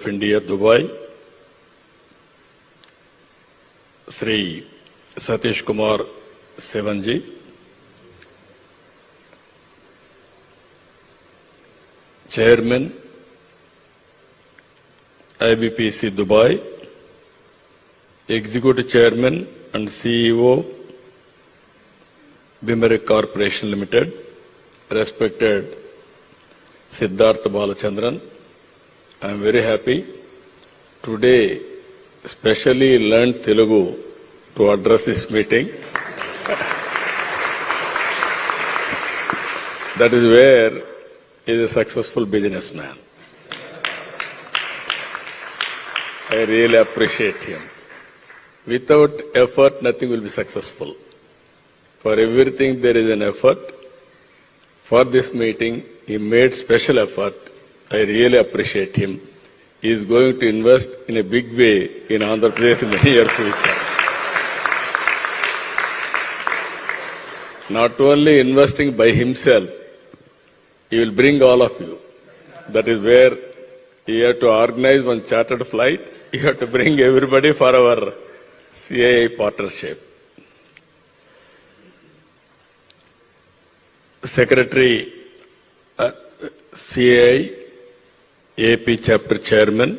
of India, Dubai, Sri Satish Kumar Sevanji, Chairman, IBPC Dubai, Executive Chairman and CEO, Bimeric Corporation Limited, respected Siddhartha Balachandran. I am very happy. Today, specially learned Telugu to address this meeting. That is where he is a successful businessman. I really appreciate him. Without effort, nothing will be successful. For everything, there is an effort. For this meeting, he made special effort. I really appreciate him. He is going to invest in a big way in Andhra Pradesh in the near future. Not only investing by himself, he will bring all of you. That is where you have to organize one chartered flight. You have to bring everybody for our CII partnership. Secretary, CII, AP Chapter Chairman,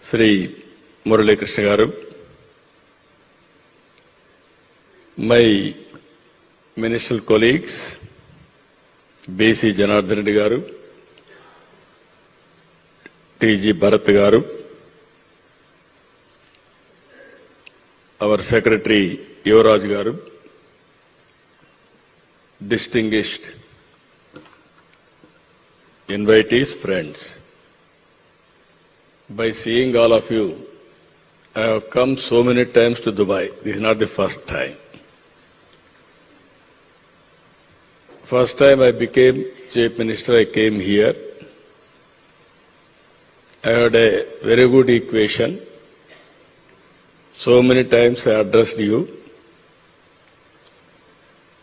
Sri Murali Krishna Garu, my ministerial colleagues, BC Janardhan Reddy Garu, TG Bharat Garu, our Secretary Yuvraj Garu, distinguished invitees, friends. By seeing all of you, I have come so many times to Dubai. This is not the first time. First time I became Chief Minister, I came here. I had a very good equation. So many times I addressed you.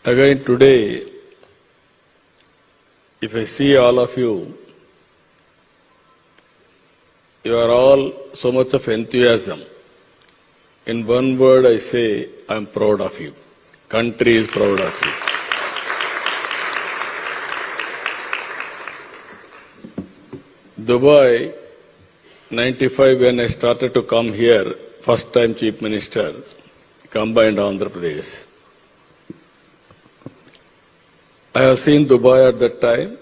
Again today, if I see all of you, you are all so much of enthusiasm. In one word I say, I am proud of you. Country is proud of you. Dubai, 95 when I started to come here, first time Chief Minister, combined Andhra Pradesh. I have seen Dubai at that time.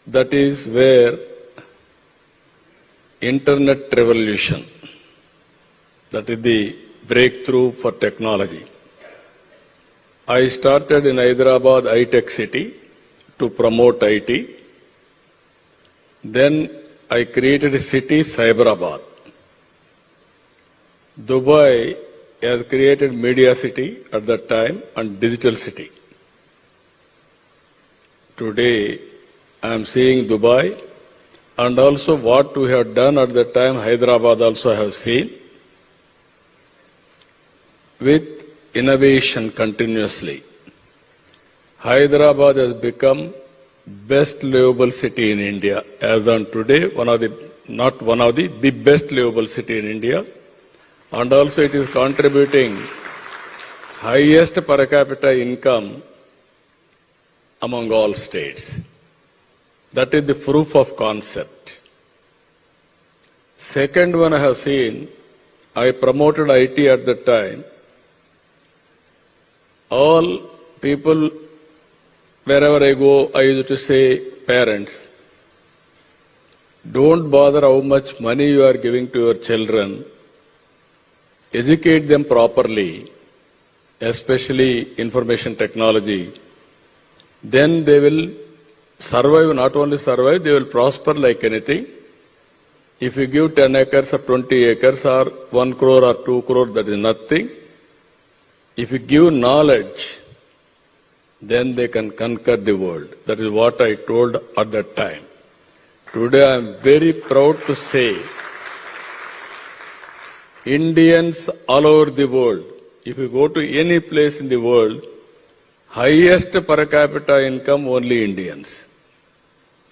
That is where internet revolution, that is the breakthrough for technology. I started in Hyderabad high-tech city to promote IT. Then I created a city, Cyberabad. Dubai has created media city at that time and digital city. Today, I am seeing Dubai and also what we have done at that time, Hyderabad also have seen, with innovation continuously. Hyderabad has become best livable city in India. As on today, the best livable city in India. And also it is contributing highest per capita income among all states. That is the proof of concept. Second one I have seen, I promoted IT at the time. All people, wherever I go, I used to say, parents, don't bother how much money you are giving to your children. Educate them properly, especially information technology. Then they will survive, not only survive, they will prosper like anything. If you give 10 acres or 20 acres or 1 crore or 2 crore, that is nothing. If you give knowledge, then they can conquer the world. That is what I told at that time. Today I am very proud to say, Indians all over the world, if you go to any place in the world, highest per capita income only Indians.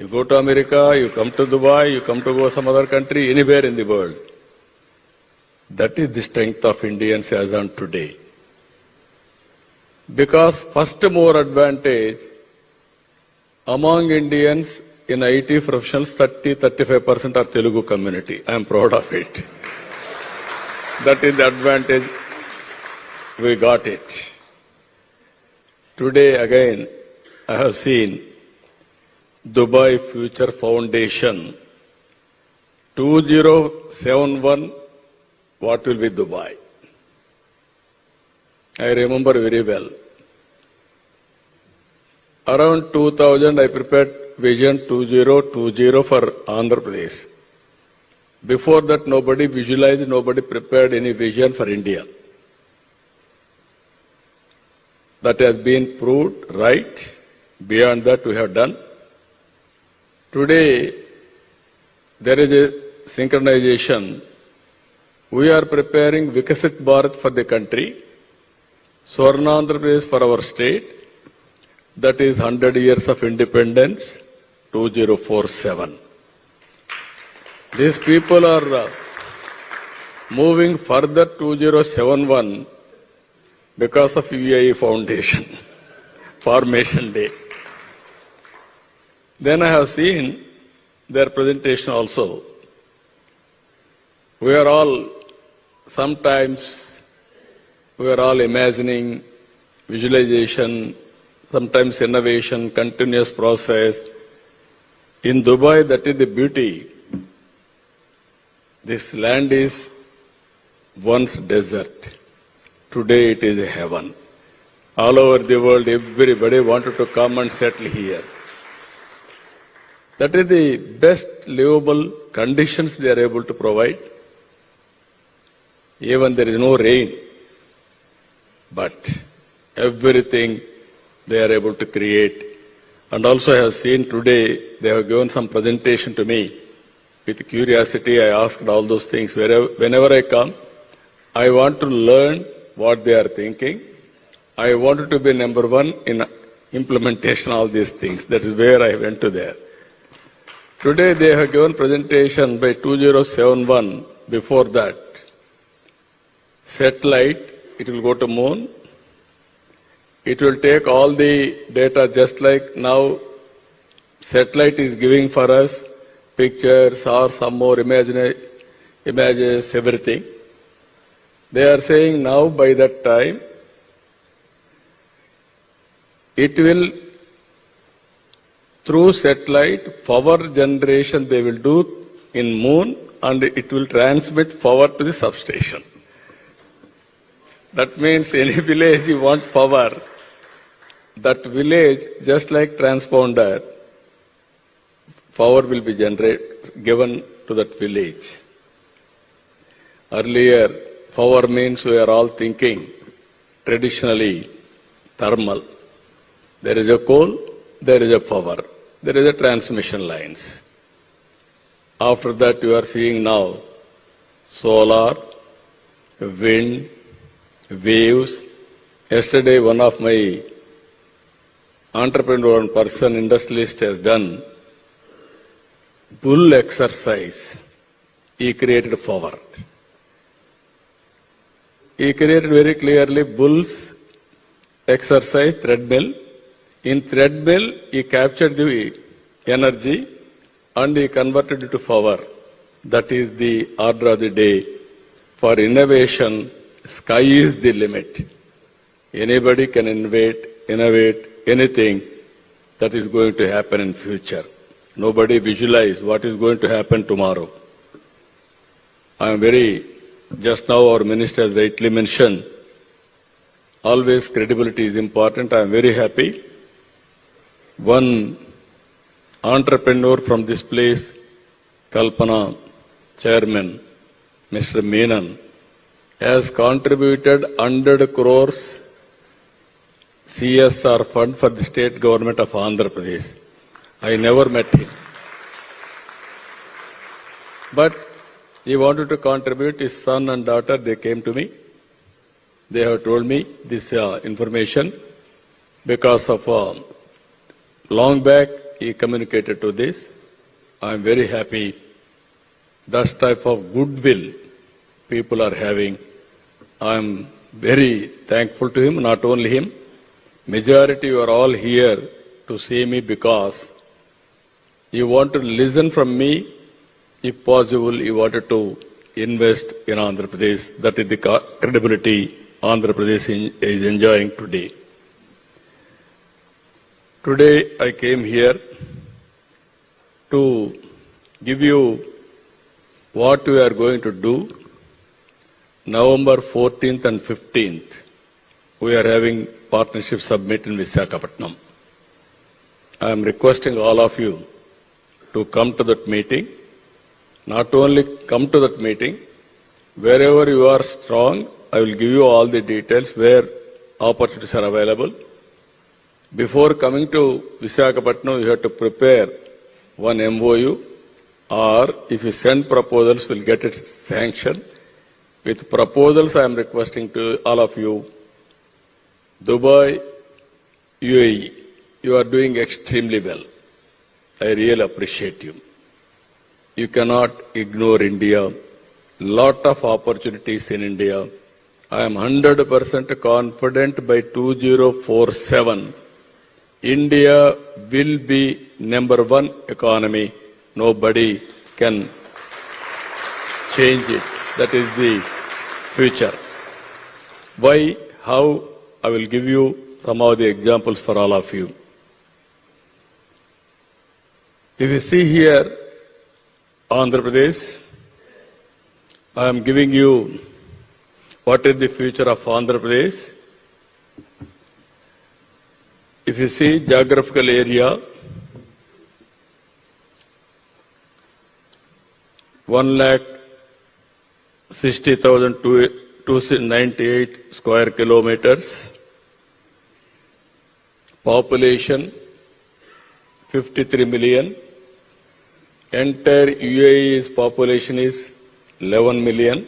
You go to America, you come to Dubai, you come to go some other country, anywhere in the world. That is the strength of Indians as on today. Because first more advantage among Indians in IT professionals, 30-35% are Telugu community. I am proud of it. That is the advantage. We got it. Today again, I have seen Dubai Future Foundation 2071. What will be Dubai? I remember very well. Around 2000, I prepared Vision 2020 for Andhra Pradesh. Before that, nobody visualized, nobody prepared any vision for India. That has been proved right. Beyond that, we have done. Today, there is a synchronization. We are preparing Vikasit Bharat for the country, Swarna Andhra Pradesh for our state. That is 100 years of independence, 2047. These people are moving further 2071 because of UAE Foundation, Formation Day. Then I have seen their presentation also. We are all imagining, visualization, sometimes innovation, continuous process. In Dubai, that is the beauty. This land is once desert. Today it is a heaven. All over the world, everybody wanted to come and settle here. That is the best livable conditions they are able to provide. Even there is no rain, but everything they are able to create. And also I have seen today, they have given some presentation to me. With curiosity, I asked all those things. Whenever I come, I want to learn what they are thinking. I wanted to be number one in implementation of all these things. That is where I went to there. Today they have given presentation by 2071. Before that, satellite, it will go to moon. It will take all the data just like now satellite is giving for us pictures or some more images, everything. They are saying now by that time, it will, through satellite, power generation they will do in moon and it will transmit power to the substation. That means any village you want power, that village, just like transponder, power will be given to that village. Earlier, power means we are all thinking traditionally thermal. There is a coal, there is a power, there is a transmission lines. After that, you are seeing now solar, wind, waves. Yesterday, one of my entrepreneur and person, industrialist has done bull exercise. He created power. He created very clearly bulls exercise, treadmill. In treadmill, he captured the energy and he converted it to power. That is the order of the day. For innovation, sky is the limit. Anybody can innovate anything that is going to happen in future. Nobody visualize what is going to happen tomorrow. Just now our minister has rightly mentioned, always credibility is important. I am very happy. One entrepreneur from this place, Kalpana, chairman, Mr. Menon, has contributed 100 crores CSR fund for the state government of Andhra Pradesh. I never met him. But he wanted to contribute. His son and daughter, they came to me. They have told me this information because of long back he communicated to this. I am very happy. That type of goodwill people are having. I am very thankful to him, not only him. Majority you are all here to see me because you want to listen from me. If possible, you wanted to invest in Andhra Pradesh. That is the credibility Andhra Pradesh is enjoying today. Today I came here to give you what we are going to do. November 14th and 15th, we are having partnership summit in Visakhapatnam. I am requesting all of you to come to that meeting. Not only come to that meeting, wherever you are strong, I will give you all the details where opportunities are available. Before coming to Visakhapatnam, you have to prepare one MOU, or if you send proposals, we'll get it sanctioned. With proposals, I am requesting to all of you, Dubai, UAE, you are doing extremely well. I really appreciate you. You cannot ignore India. Lot of opportunities in India. I am 100% confident by 2047, India will be #1 economy. Nobody can change it. That is the future. Why? How? I will give you some of the examples for all of you. If you see here, Andhra Pradesh, I am giving you what is the future of Andhra Pradesh. If you see geographical area, 1,60,298 square kilometers. Population 53 million. Entire UAE's population is 11 million.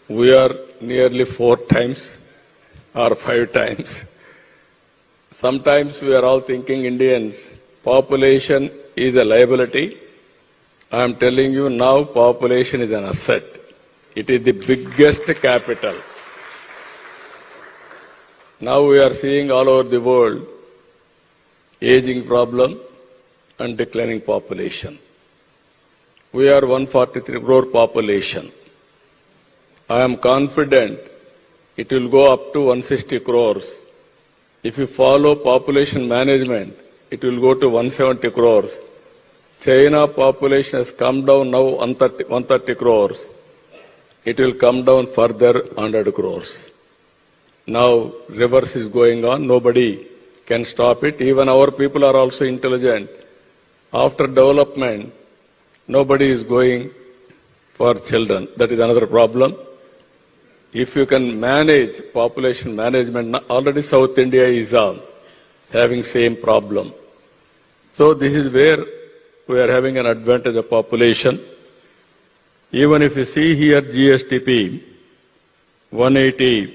We are nearly 4 times or 5 times. Sometimes we are all thinking Indians, population is a liability. I am telling you now, population is an asset. It is the biggest capital. Now we are seeing all over the world aging problem and declining population. We are 143 crore population. I am confident it will go up to 160 crores. If you follow population management, it will go to 170 crores. China population has come down now 130 crores. It will come down further 100 crores. Now reverse is going on. Nobody can stop it. Even our people are also intelligent. After development, nobody is going for children. That is another problem. If you can manage population management, already South India is having same problem. So this is where we are having an advantage of population. Even if you see here GSTP, $180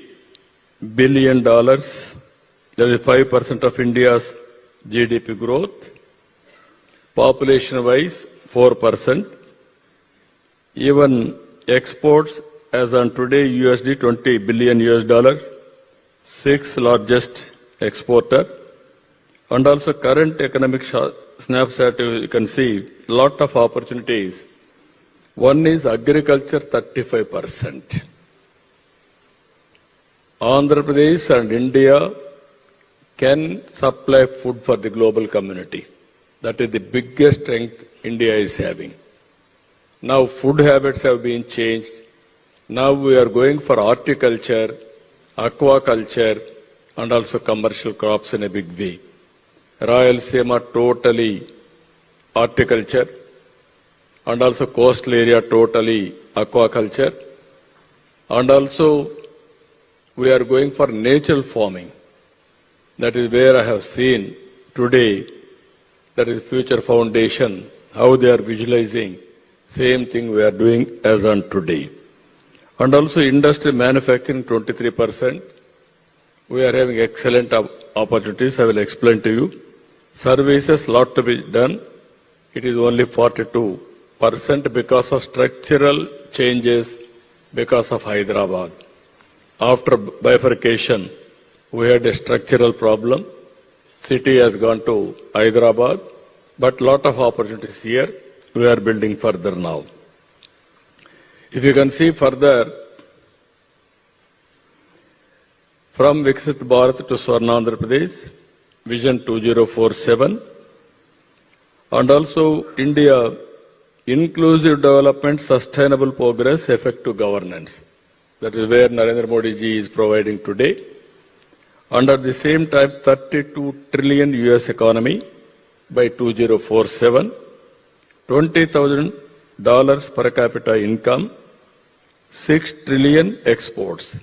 billion, that is 5% of India's GDP growth. Population-wise, 4%. Even exports, as on today, USD $20 billion, 6th largest exporter. And also current economic snapshot, you can see a lot of opportunities. One is agriculture, 35%. Andhra Pradesh and India can supply food for the global community. That is the biggest strength India is having. Now food habits have been changed. Now we are going for horticulture, aquaculture, and also commercial crops in a big way. Rayalaseema totally horticulture, and also coastal area totally aquaculture. And also we are going for natural farming. That is where I have seen today, that is Future Foundation, how they are visualizing. Same thing we are doing as on today. And also industry manufacturing 23%. We are having excellent opportunities. I will explain to you. Services lot to be done. It is only 42% because of structural changes because of Hyderabad. After bifurcation, we had a structural problem. City has gone to Hyderabad, but lot of opportunities here. We are building further now. If you can see further, from Viksit Bharat to Swarna Andhra Pradesh, Vision 2047, and also India, inclusive development, sustainable progress, effective governance. That is where Narendra Modi ji is providing today. Under the same time, 32 trillion US economy by 2047, $20,000 per capita income, 6 trillion exports.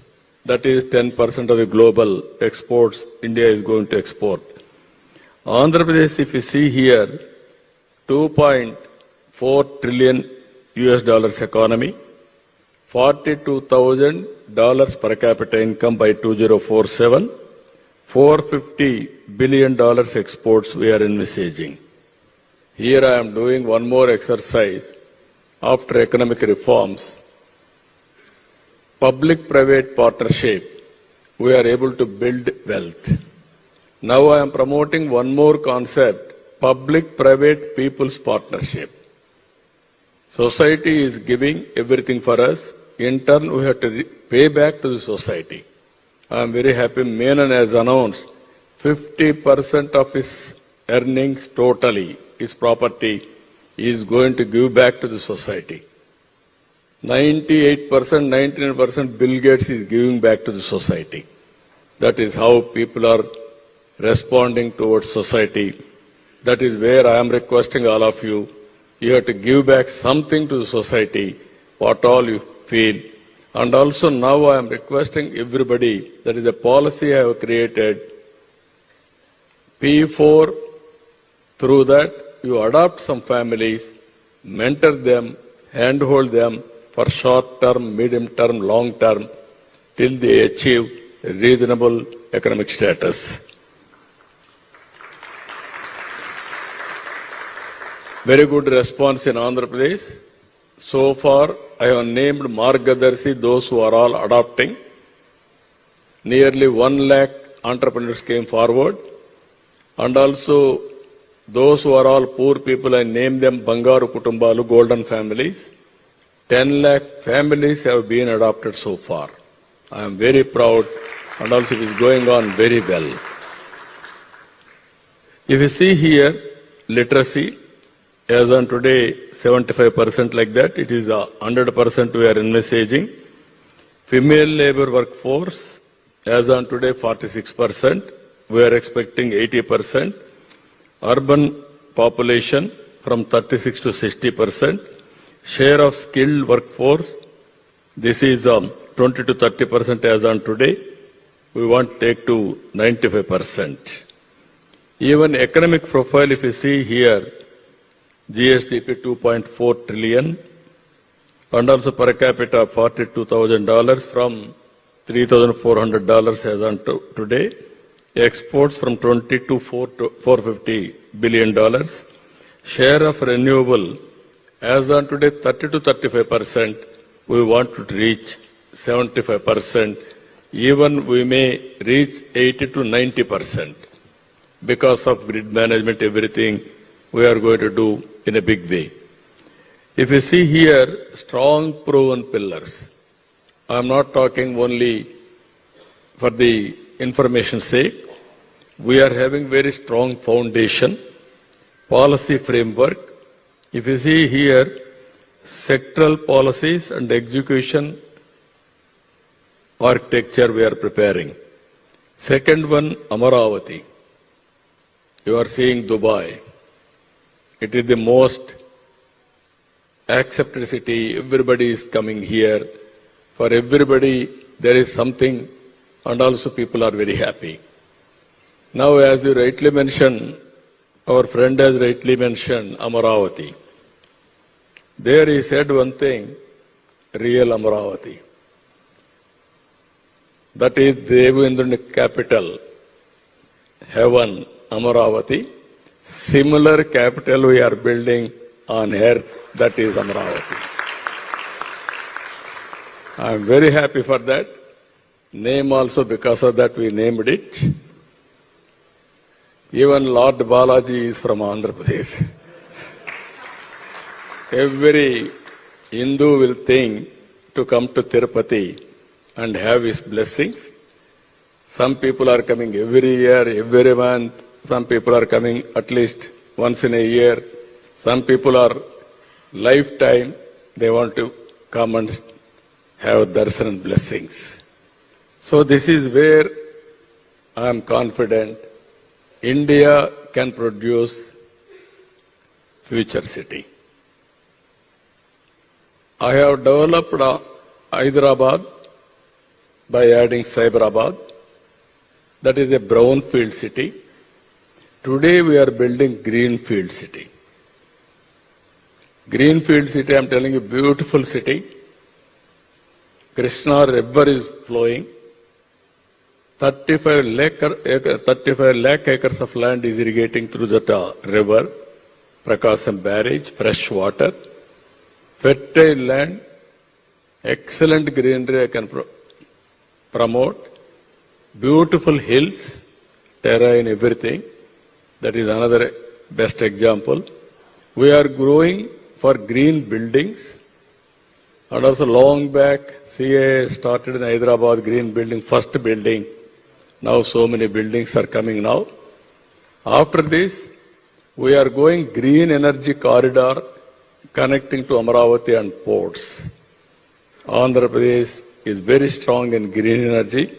That is 10% of the global exports India is going to export. Andhra Pradesh, if you see here, $2.4 trillion US dollars economy, $42,000 per capita income by 2047, $450 billion exports we are envisaging. Here I am doing one more exercise after economic reforms. Public-private partnership, we are able to build wealth. Now I am promoting one more concept, public-private people's partnership. Society is giving everything for us. In turn, we have to pay back to the society. I am very happy Menon has announced 50% of his earnings totally, his property, is going to give back to the society. 98%, 99% Bill Gates is giving back to the society. That is how people are responding towards society. That is where I am requesting all of you, you have to give back something to the society, what all you feel. And also now I am requesting everybody, that is a policy I have created, P4, through that you adopt some families, mentor them, handhold them for short term, medium term, long term, till they achieve a reasonable economic status. Very good response in Andhra Pradesh. So far, I have named Margadarshi, those who are all adopting. Nearly 1 lakh entrepreneurs came forward. And also, those who are all poor people, I named them Bangaru Kutumbalu, golden families. 10 lakh families have been adopted so far. I am very proud, and also it is going on very well. If you see here, literacy, as on today, 75% like that, it is 100% we are envisaging. Female labor workforce, as on today, 46%. We are expecting 80%. Urban population from 36 to 60%. Share of skilled workforce, this is 20 to 30% as on today. We want to take to 95%. Even economic profile, if you see here, GSDP 2.4 trillion, and also per capita $42,000 from $3,400 as on today. Exports from 20 to $450 billion. Share of renewable, as on today 30 to 35%, we want to reach 75%. Even we may reach 80 to 90%. Because of grid management, everything we are going to do in a big way. If you see here, strong proven pillars. I am not talking only for the information sake. We are having very strong foundation, policy framework. If you see here, sectoral policies and execution architecture we are preparing. Second one, Amaravati. You are seeing Dubai. It is the most accepted city. Everybody is coming here. For everybody, there is something, and also people are very happy. Now, as you rightly mentioned, our friend has rightly mentioned Amaravati. There he said one thing, real Amaravati. That is Devendra capital, heaven, Amaravati. similar capital we are building on earth, that is Amravati. I am very happy for that. Name also, because of that we named it. Even Lord Balaji is from Andhra Pradesh. Every Hindu will think to come to Tirupati and have his blessings. Some people are coming every year, every month. Some people are coming at least once in a year. Some people are lifetime. They want to come and have darshan blessings. So this is where I am confident India can produce future city. I have developed Hyderabad by adding Cyberabad. That is a brownfield city. Today we are building greenfield city. Greenfield city, I am telling you, beautiful city. Krishna river is flowing. 35 lakh acres of land is irrigating through that river. Prakasam barrage, fresh water. Fertile land, excellent greenery I can promote. Beautiful hills, terrain, everything. That is another best example. We are growing for green buildings. And also long back, CA started in Hyderabad green building, first building. Now so many buildings are coming now. After this, we are going green energy corridor connecting to Amravati and ports. Andhra Pradesh is very strong in green energy.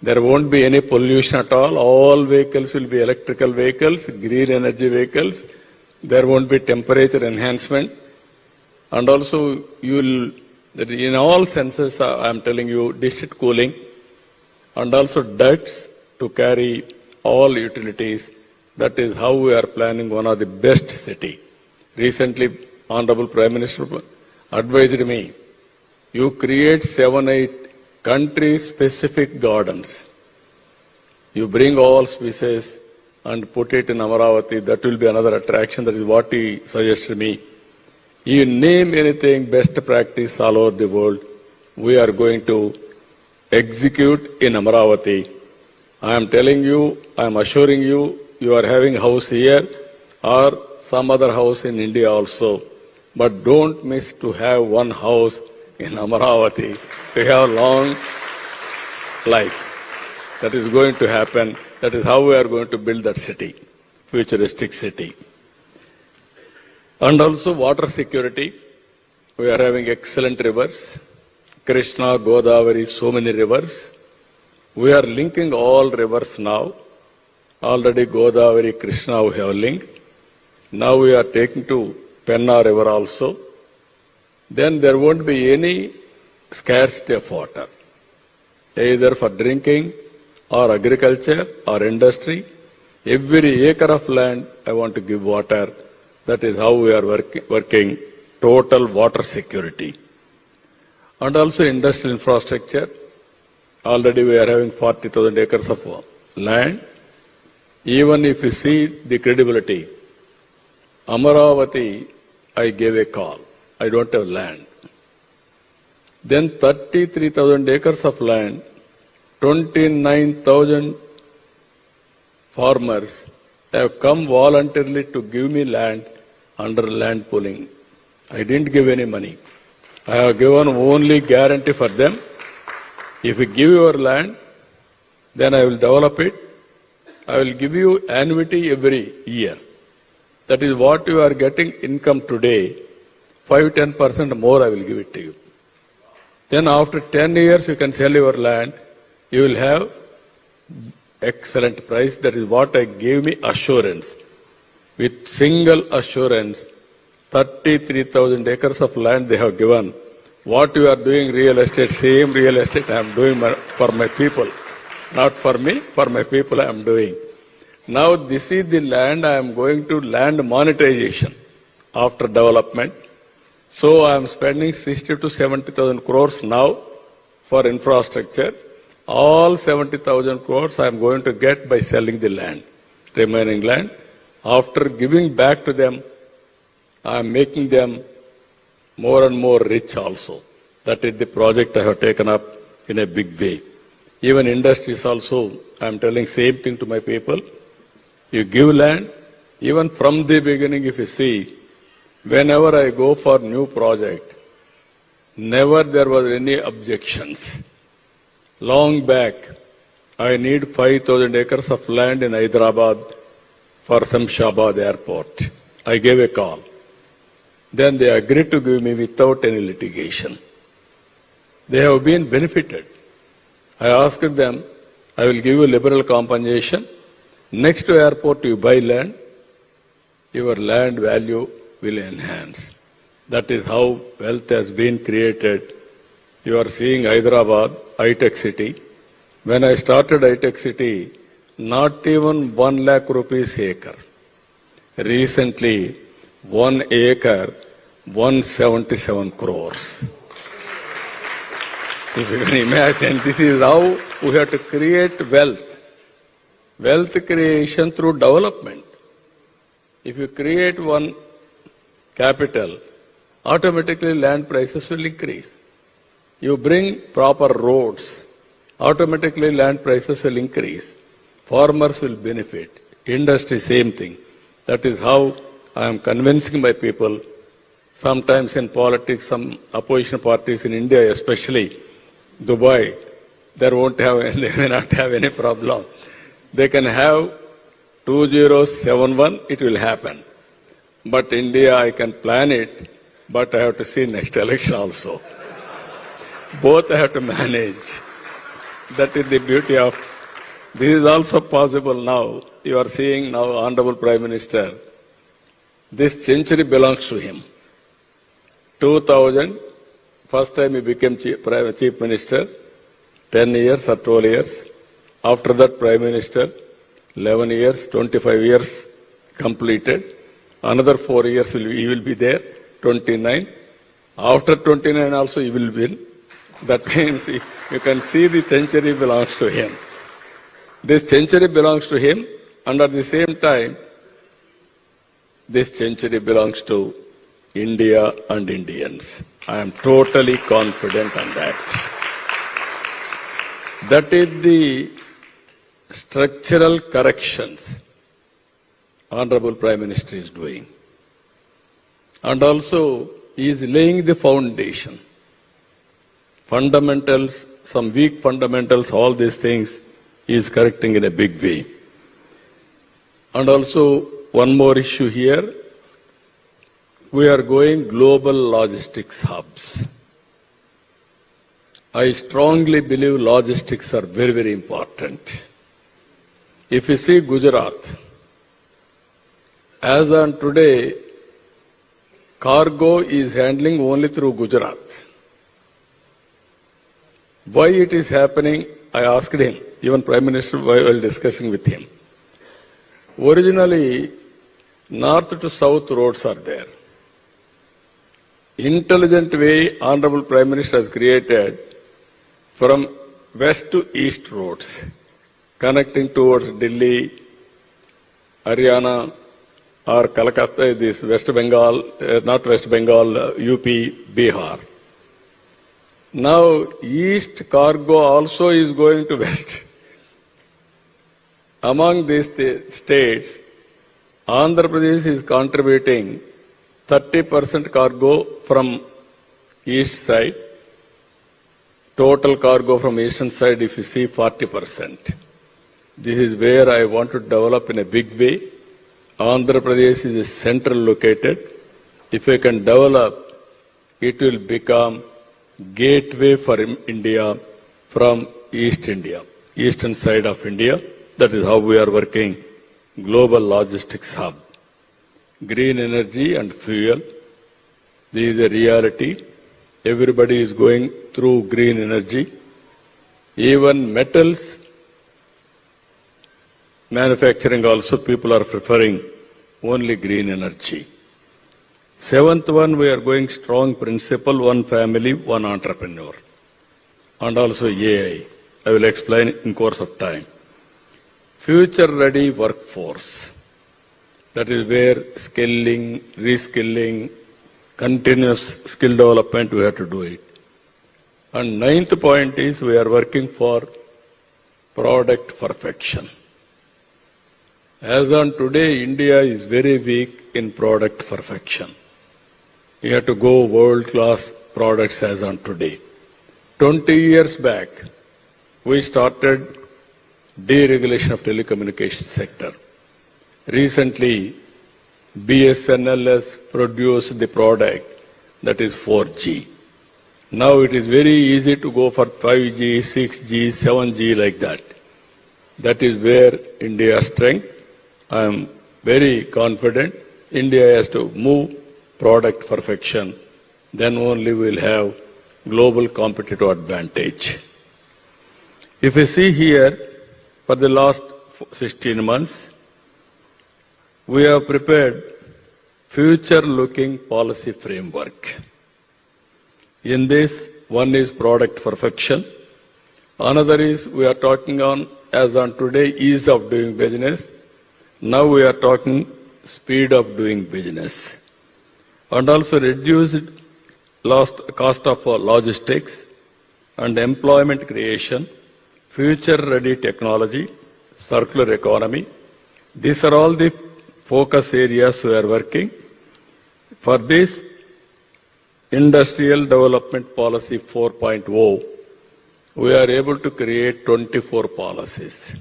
There won't be any pollution at all. All vehicles will be electrical vehicles, green energy vehicles. There won't be temperature enhancement. And also, you will, in all senses, I am telling you, district cooling, and also ducts to carry all utilities. That is how we are planning one of the best city. Recently, Honorable Prime Minister advised me, you create 7-8 country-specific gardens. You bring all species and put it in Amravati. That will be another attraction. That is what he suggested me. You name anything, best practice all over the world, we are going to execute in Amravati. I am telling you, I am assuring you, you are having a house here or some other house in India also. But don't miss to have one house in Amravati to have long life. That is going to happen. That is how we are going to build that city, futuristic city. And also water security. We are having excellent rivers. Krishna, Godavari, so many rivers. We are linking all rivers now. Already Godavari, Krishna we have linked. Now we are taking to Penna river also. Then there won't be any scarcity of water, either for drinking or agriculture or industry. Every acre of land I want to give water. That is how we are working total water security. And also industrial infrastructure. Already we are having 40,000 acres of land. Even if you see the credibility, Amravati, I gave a call. I don't have land. Then 33,000 acres of land, 29,000 farmers have come voluntarily to give me land under land pooling. I didn't give any money. I have given only guarantee for them. If you give your land, then I will develop it. I will give you annuity every year. That is what you are getting income today. 5-10% more I will give it to you. Then after 10 years you can sell your land. You will have excellent price. That is what I gave me assurance. With single assurance, 33,000 acres of land they have given. What you are doing real estate, same real estate I am doing for my people. Not for me, for my people I am doing. Now this is the land I am going to land monetization after development. So I am spending 60 to 70,000 crores now for infrastructure. All 70,000 crores I am going to get by selling the land, remaining land. After giving back to them, I am making them more and more rich also. That is the project I have taken up in a big way. Even industries also, I am telling same thing to my people. You give land, even from the beginning if you see, whenever I go for new project, never there was any objections. Long back, I need 5,000 acres of land in Hyderabad for Shamshabad airport. I gave a call. Then they agreed to give me without any litigation. They have been benefited. I asked them, I will give you liberal compensation. Next to airport you buy land, your land value will enhance. That is how wealth has been created. You are seeing Hyderabad, high-tech city. When I started high-tech city, not even 1 lakh rupees acre. Recently, 1 acre, 177 crores. If you can imagine, this is how we have to create wealth. Wealth creation through development. If you create one capital, automatically land prices will increase. You bring proper roads, automatically land prices will increase. Farmers will benefit. Industry, same thing. That is how I am convincing my people. Sometimes in politics, some opposition parties in India, especially Dubai, they may not have any problem. They can have 2071, it will happen. But India, I can plan it, but I have to see next election also. Both I have to manage. That is the beauty of, this is also possible now. You are seeing now, Honorable Prime Minister, this century belongs to him. 2000, first time he became Chief Minister, 10 years or 12 years. After that, Prime Minister, 11 years, 25 years completed. Another 4 years he will be there, 29. After 29 also he will win. That means you can see the century belongs to him. This century belongs to him, and at the same time, this century belongs to India and Indians. I am totally confident on that. That is the structural corrections Honorable Prime Minister is doing. And also, he is laying the foundation. Fundamentals, some weak fundamentals, all these things, he is correcting in a big way. And also, one more issue here. We are going global logistics hubs. I strongly believe logistics are very, very important. If you see Gujarat, as on today, cargo is handling only through Gujarat. Why it is happening, I asked him, even Prime Minister, while discussing with him. Originally, north to south roads are there. Intelligent way, Honorable Prime Minister has created from west to east roads, connecting towards Delhi, Haryana, or Calcutta, this West Bengal, not West Bengal, UP, Bihar. Now, east cargo also is going to west. Among these states, Andhra Pradesh is contributing 30% cargo from east side. Total cargo from eastern side, if you see, 40%. This is where I want to develop in a big way. Andhra Pradesh is central located. If I can develop, it will become gateway for India from East India, eastern side of India. That is how we are working. Global logistics hub. Green energy and fuel. This is a reality. Everybody is going through green energy. Even metals manufacturing also, people are preferring only green energy. Seventh one, we are going strong principle, one family, one entrepreneur. And also AI. I will explain in course of time. Future ready workforce. That is where skilling, reskilling, continuous skill development, we have to do it. And ninth point is we are working for product perfection. As on today, India is very weak in product perfection. We have to go world-class products as on today. 20 years back, we started deregulation of telecommunication sector. Recently, BSNL has produced the product that is 4G. Now it is very easy to go for 5G, 6G, 7G like that. That is where India's strength. I am very confident India has to move product perfection. Then only we will have global competitive advantage. If you see here, for the last 16 months, we have prepared future-looking policy framework. In this, one is product perfection. Another is we are talking on, as on today, ease of doing business. Now we are talking speed of doing business. And also reduced cost of logistics and employment creation, future-ready technology, circular economy. These are all the focus areas we are working. For this, Industrial Development Policy 4.0, we are able to create 24 policies.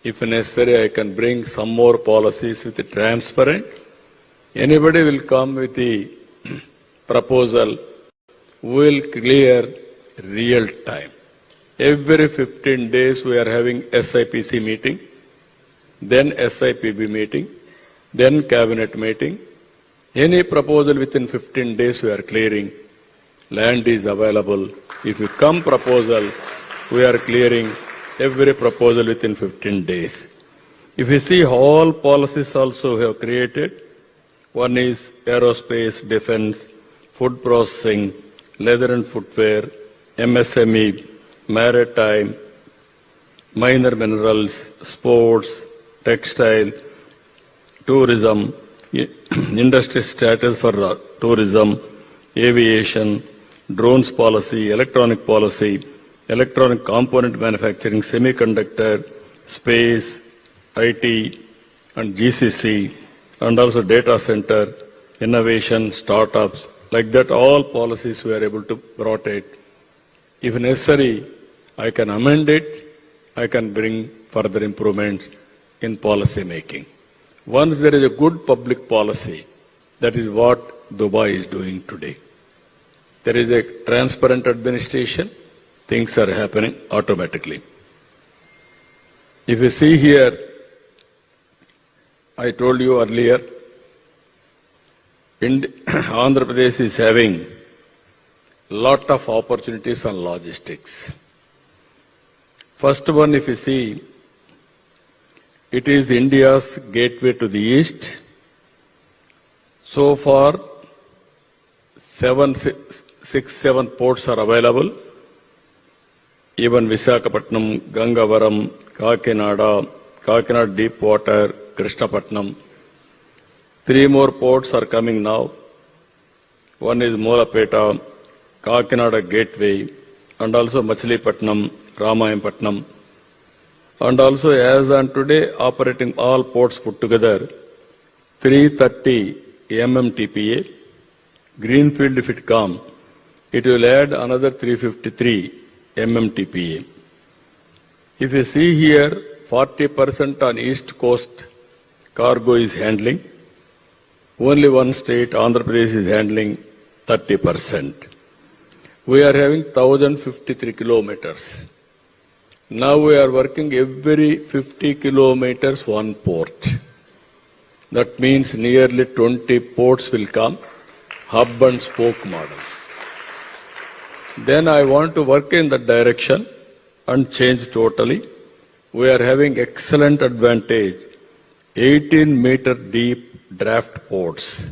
If necessary, I can bring some more policies with the transparent. Anybody will come with the proposal, we will clear real time. Every 15 days we are having SIPC meeting, then SIPB meeting, then cabinet meeting. Any proposal within 15 days we are clearing. Land is available. If you come proposal, we are clearing every proposal within 15 days. If you see all policies also we have created, one is aerospace, defense, food processing, leather and footwear, MSME, maritime, minor minerals, sports, textile, tourism, industry status for tourism, aviation, drones policy, electronic component manufacturing, semiconductor, space, IT, and GCC, and also data center, innovation, startups, like that all policies we are able to rotate. If necessary, I can amend it, I can bring further improvements in policy making. Once there is a good public policy, that is what Dubai is doing today. There is a transparent administration, things are happening automatically. If you see here, I told you earlier, Andhra Pradesh is having lot of opportunities on logistics. First one, if you see, it is India's gateway to the east. So far, 7 ports are available. Even Visakhapatnam, Gangavaram, Kakinada deep water, Krishnapatnam. 3 more ports are coming now. One is Molapeta, Kakinada Gateway, and also Machilipatnam, Ramayapatnam. And also, as on today, operating all ports put together, 330 MMTPA. Greenfield, if it comes, it will add another 353 MMTPA. If you see here, 40% on East Coast cargo is handling. Only one state, Andhra Pradesh, is handling 30%. We are having 1,053 kilometers. Now we are working every 50 kilometers one port. That means nearly 20 ports will come, hub and spoke model. Then I want to work in that direction and change totally. We are having excellent advantage, 18-meter deep draft ports.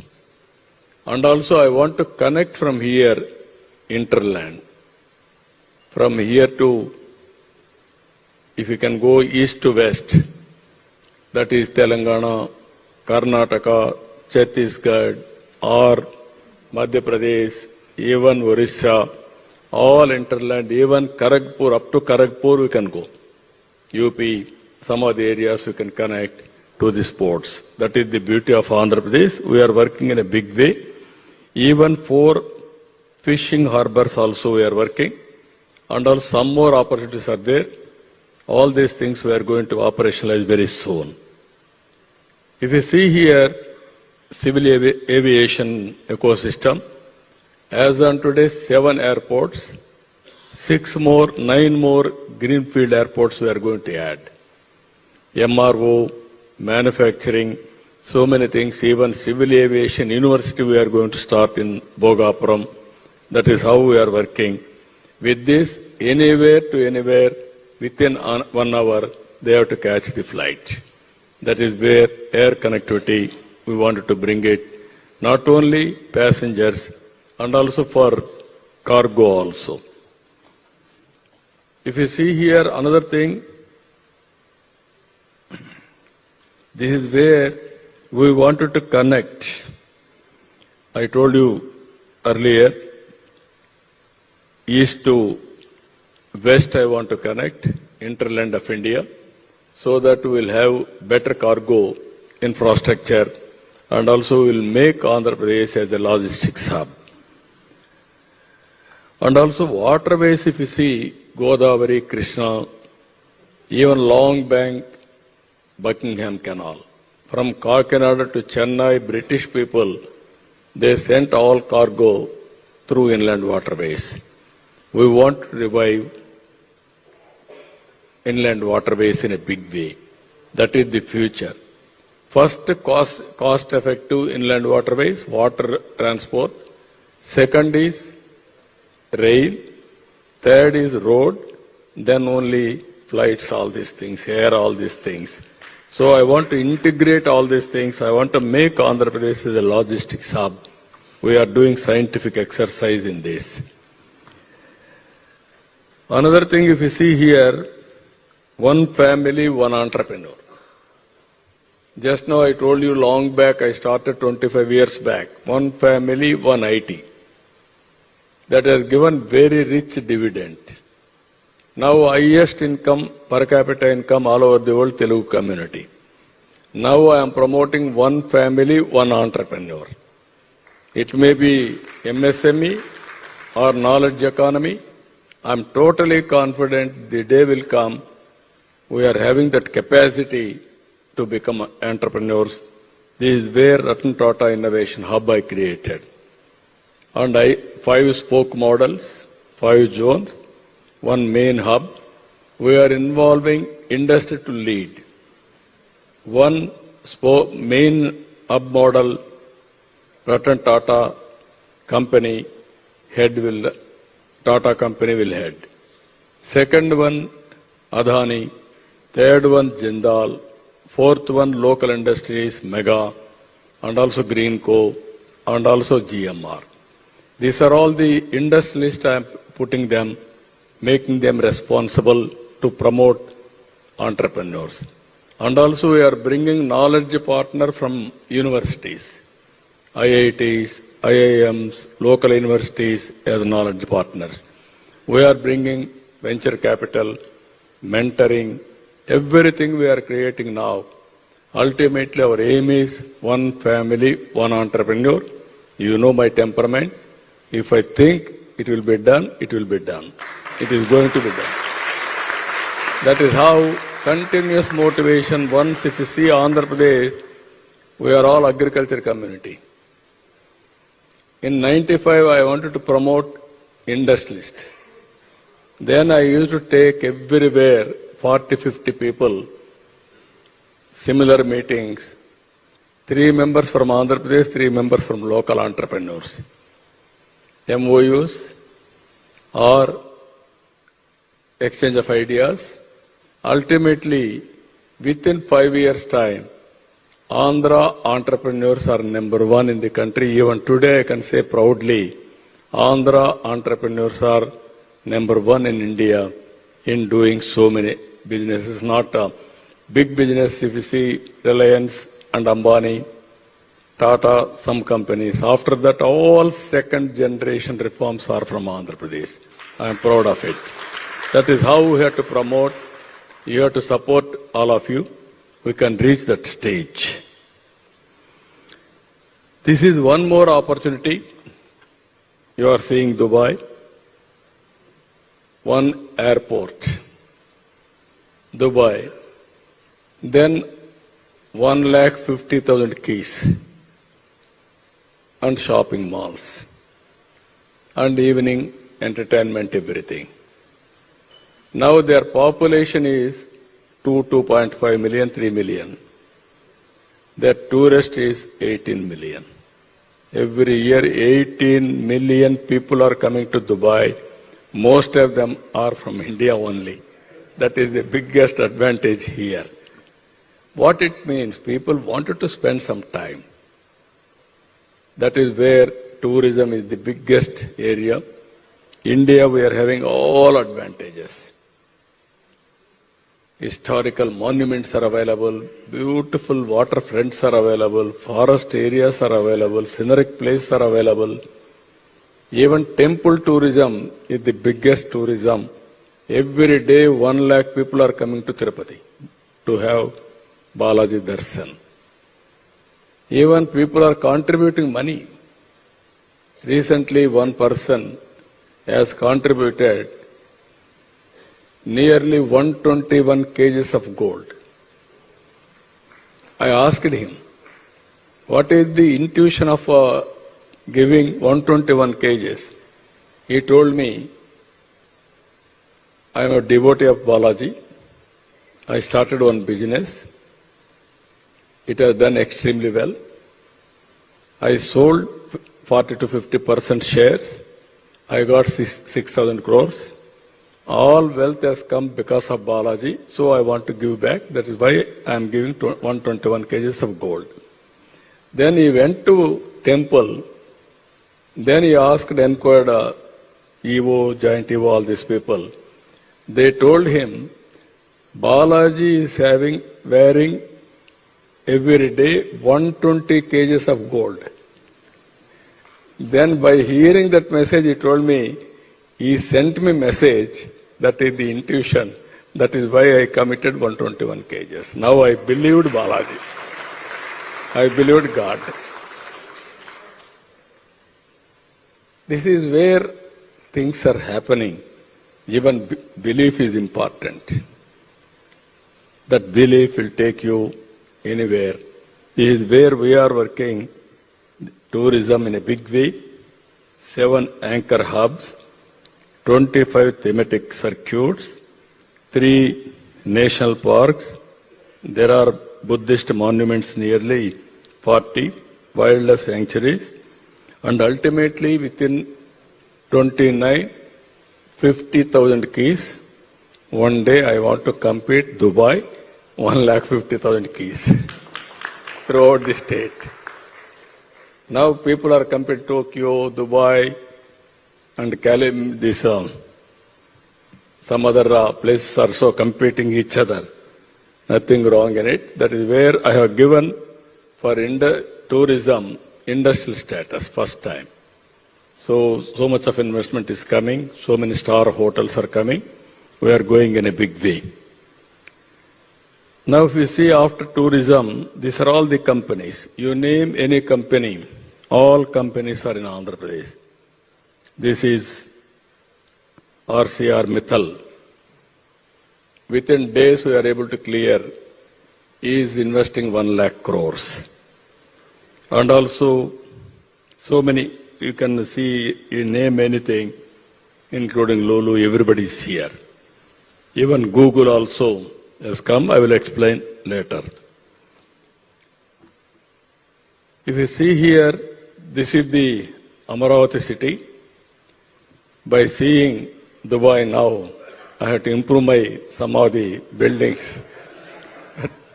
And also I want to connect from here, interland. From here to, if you can go east to west, that is Telangana, Karnataka, Chhattisgarh, or Madhya Pradesh, even Orissa, all interland, even Kharagpur, up to Kharagpur we can go. UP, some of the areas we can connect to the sports. That is the beauty of Andhra Pradesh. We are working in a big way. Even 4 fishing harbors also we are working. And also some more opportunities are there. All these things we are going to operationalize very soon. If you see here, civil aviation ecosystem, as on today, 7 airports, 9 more greenfield airports we are going to add. MRO, manufacturing, so many things, even civil aviation university we are going to start in Bhogapuram. That is how we are working. With this, anywhere to anywhere, within 1 hour, they have to catch the flight. That is where air connectivity, we wanted to bring it, not only passengers, and also for cargo also. If you see here, another thing, this is where we wanted to connect. I told you earlier, east to west I want to connect, interland of India, so that we will have better cargo infrastructure and also will make Andhra Pradesh as a logistics hub. And also waterways, if you see, Godavari, Krishna, even Long Bank, Buckingham Canal. From Kakinada to Chennai, British people, they sent all cargo through inland waterways. We want to revive inland waterways in a big way. That is the future. First, cost-effective inland waterways, water transport. Second is rail. Third is road. Then only flights, all these things, air, all these things. So I want to integrate all these things. I want to make Andhra Pradesh as a logistics hub. We are doing scientific exercise in this. Another thing, if you see here, one family, one entrepreneur. Just now I told you long back, I started 25 years back. One family, one IT. That has given very rich dividend. Now highest income, per capita income all over the world, Telugu community. Now I am promoting one family, one entrepreneur. It may be MSME or knowledge economy. I am totally confident the day will come. We are having that capacity to become entrepreneurs. This is where Ratan Tata Innovation Hub I created. And 5 spoke models, 5 zones, one main hub. We are involving industry to lead. One main hub model, Ratan Tata company Tata company will head. Second one, Adani. Third one, Jindal. Fourth one, local industries, Mega, and also Greenco, and also GMR. These are all the industrialists I am putting them, making them responsible to promote entrepreneurs. And also we are bringing knowledge partner from universities, IITs, IIMs, local universities as knowledge partners. We are bringing venture capital, mentoring, everything we are creating now. Ultimately our aim is one family, one entrepreneur. You know my temperament. If I think it will be done, it will be done. It is going to be done. That is how continuous motivation. Once if you see Andhra Pradesh, we are all agriculture community. In 95, I wanted to promote industrialist. Then I used to take everywhere 40, 50 people, similar meetings, 3 members from Andhra Pradesh, 3 members from local entrepreneurs. MOUs or exchange of ideas. Ultimately, within 5 years' time, Andhra entrepreneurs are number 1 in the country. Even today, I can say proudly, Andhra entrepreneurs are number 1 in India in doing so many businesses. Not a big business. If you see Reliance, and Ambani, Tata, some companies. After that, all second generation reforms are from Andhra Pradesh. I am proud of it. That is how we have to promote. You have to support all of you. We can reach that stage. This is one more opportunity. You are seeing Dubai. One airport. Dubai. Then 150,000 keys. And shopping malls. And evening entertainment, everything. Now their population is 2.5 million, 3 million. Their tourist is 18 million. Every year 18 million people are coming to Dubai. Most of them are from India only. That is the biggest advantage here. What it means, people wanted to spend some time. That is where tourism is the biggest area. India, we are having all advantages. Historical monuments are available, beautiful waterfronts are available, forest areas are available, scenic places are available. Even temple tourism is the biggest tourism. Every day 1 lakh people are coming to Tirupati to have Balaji Darshan. Even people are contributing money. Recently one person has contributed nearly 121 kgs of gold. I asked him, what is the intuition of giving 121 kgs? He told me, I am a devotee of Balaji. I started one business. It has done extremely well. I sold 40 to 50% shares. I got 6,000 crores. All wealth has come because of Balaji, so I want to give back. That is why I am giving 121 kgs of gold. Then he went to temple. Then he asked, inquired EO, Giant EO, all these people. They told him, Balaji is wearing every day 120 kgs of gold. Then by hearing that message, he told me, he sent me message, that is the intuition. That is why I committed 121 kgs. Now I believed Balaji. I believed God. This is where things are happening. Even belief is important. That belief will take you anywhere. This is where we are working tourism in a big way. 7 anchor hubs, 25 thematic circuits, 3 national parks. There are Buddhist monuments, nearly 40 wildlife sanctuaries, and ultimately within 29, 50,000 keys. One day I want to compete Dubai, 150,000 keys throughout the state. Now people are competing Tokyo, Dubai, and some other places are so competing each other. Nothing wrong in it. That is where I have given for tourism industrial status first time. So much of investment is coming. So many star hotels are coming. We are going in a big way. Now if you see after tourism, these are all the companies. You name any company, all companies are in Andhra Pradesh. This is RCR Mittal. Within days we are able to clear. He is investing 1 lakh crores. And also so many, you can see, you name anything, including Lulu, everybody is here. Even Google also has come. I will explain later. If you see here, this is the Amaravati city. By seeing Dubai now, I have to improve some of the buildings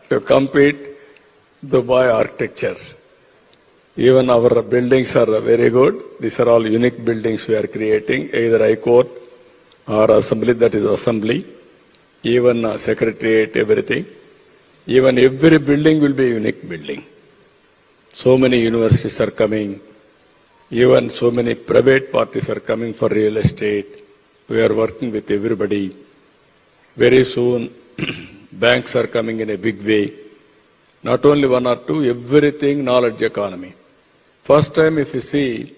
to compete Dubai architecture. Even our buildings are very good. These are all unique buildings we are creating, either High Court or Assembly, that is Assembly, even Secretariat, everything. Even every building will be a unique building. So many universities are coming. Even so many private parties are coming for real estate. We are working with everybody. Very soon, banks are coming in a big way. Not only one or two, everything knowledge economy. First time if you see,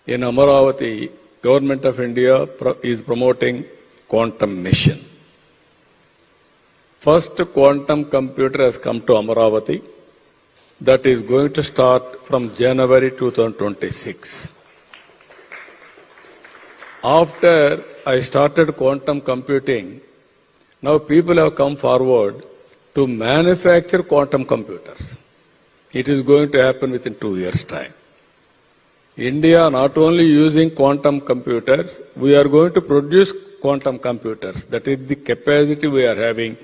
in Amaravati, Government of India is promoting quantum mission. First quantum computer has come to Amaravati. That is going to start from January 2026. After I started quantum computing, now people have come forward to manufacture quantum computers. It is going to happen within 2 years' time. India not only using quantum computers, we are going to produce quantum computers. That is the capacity we are having.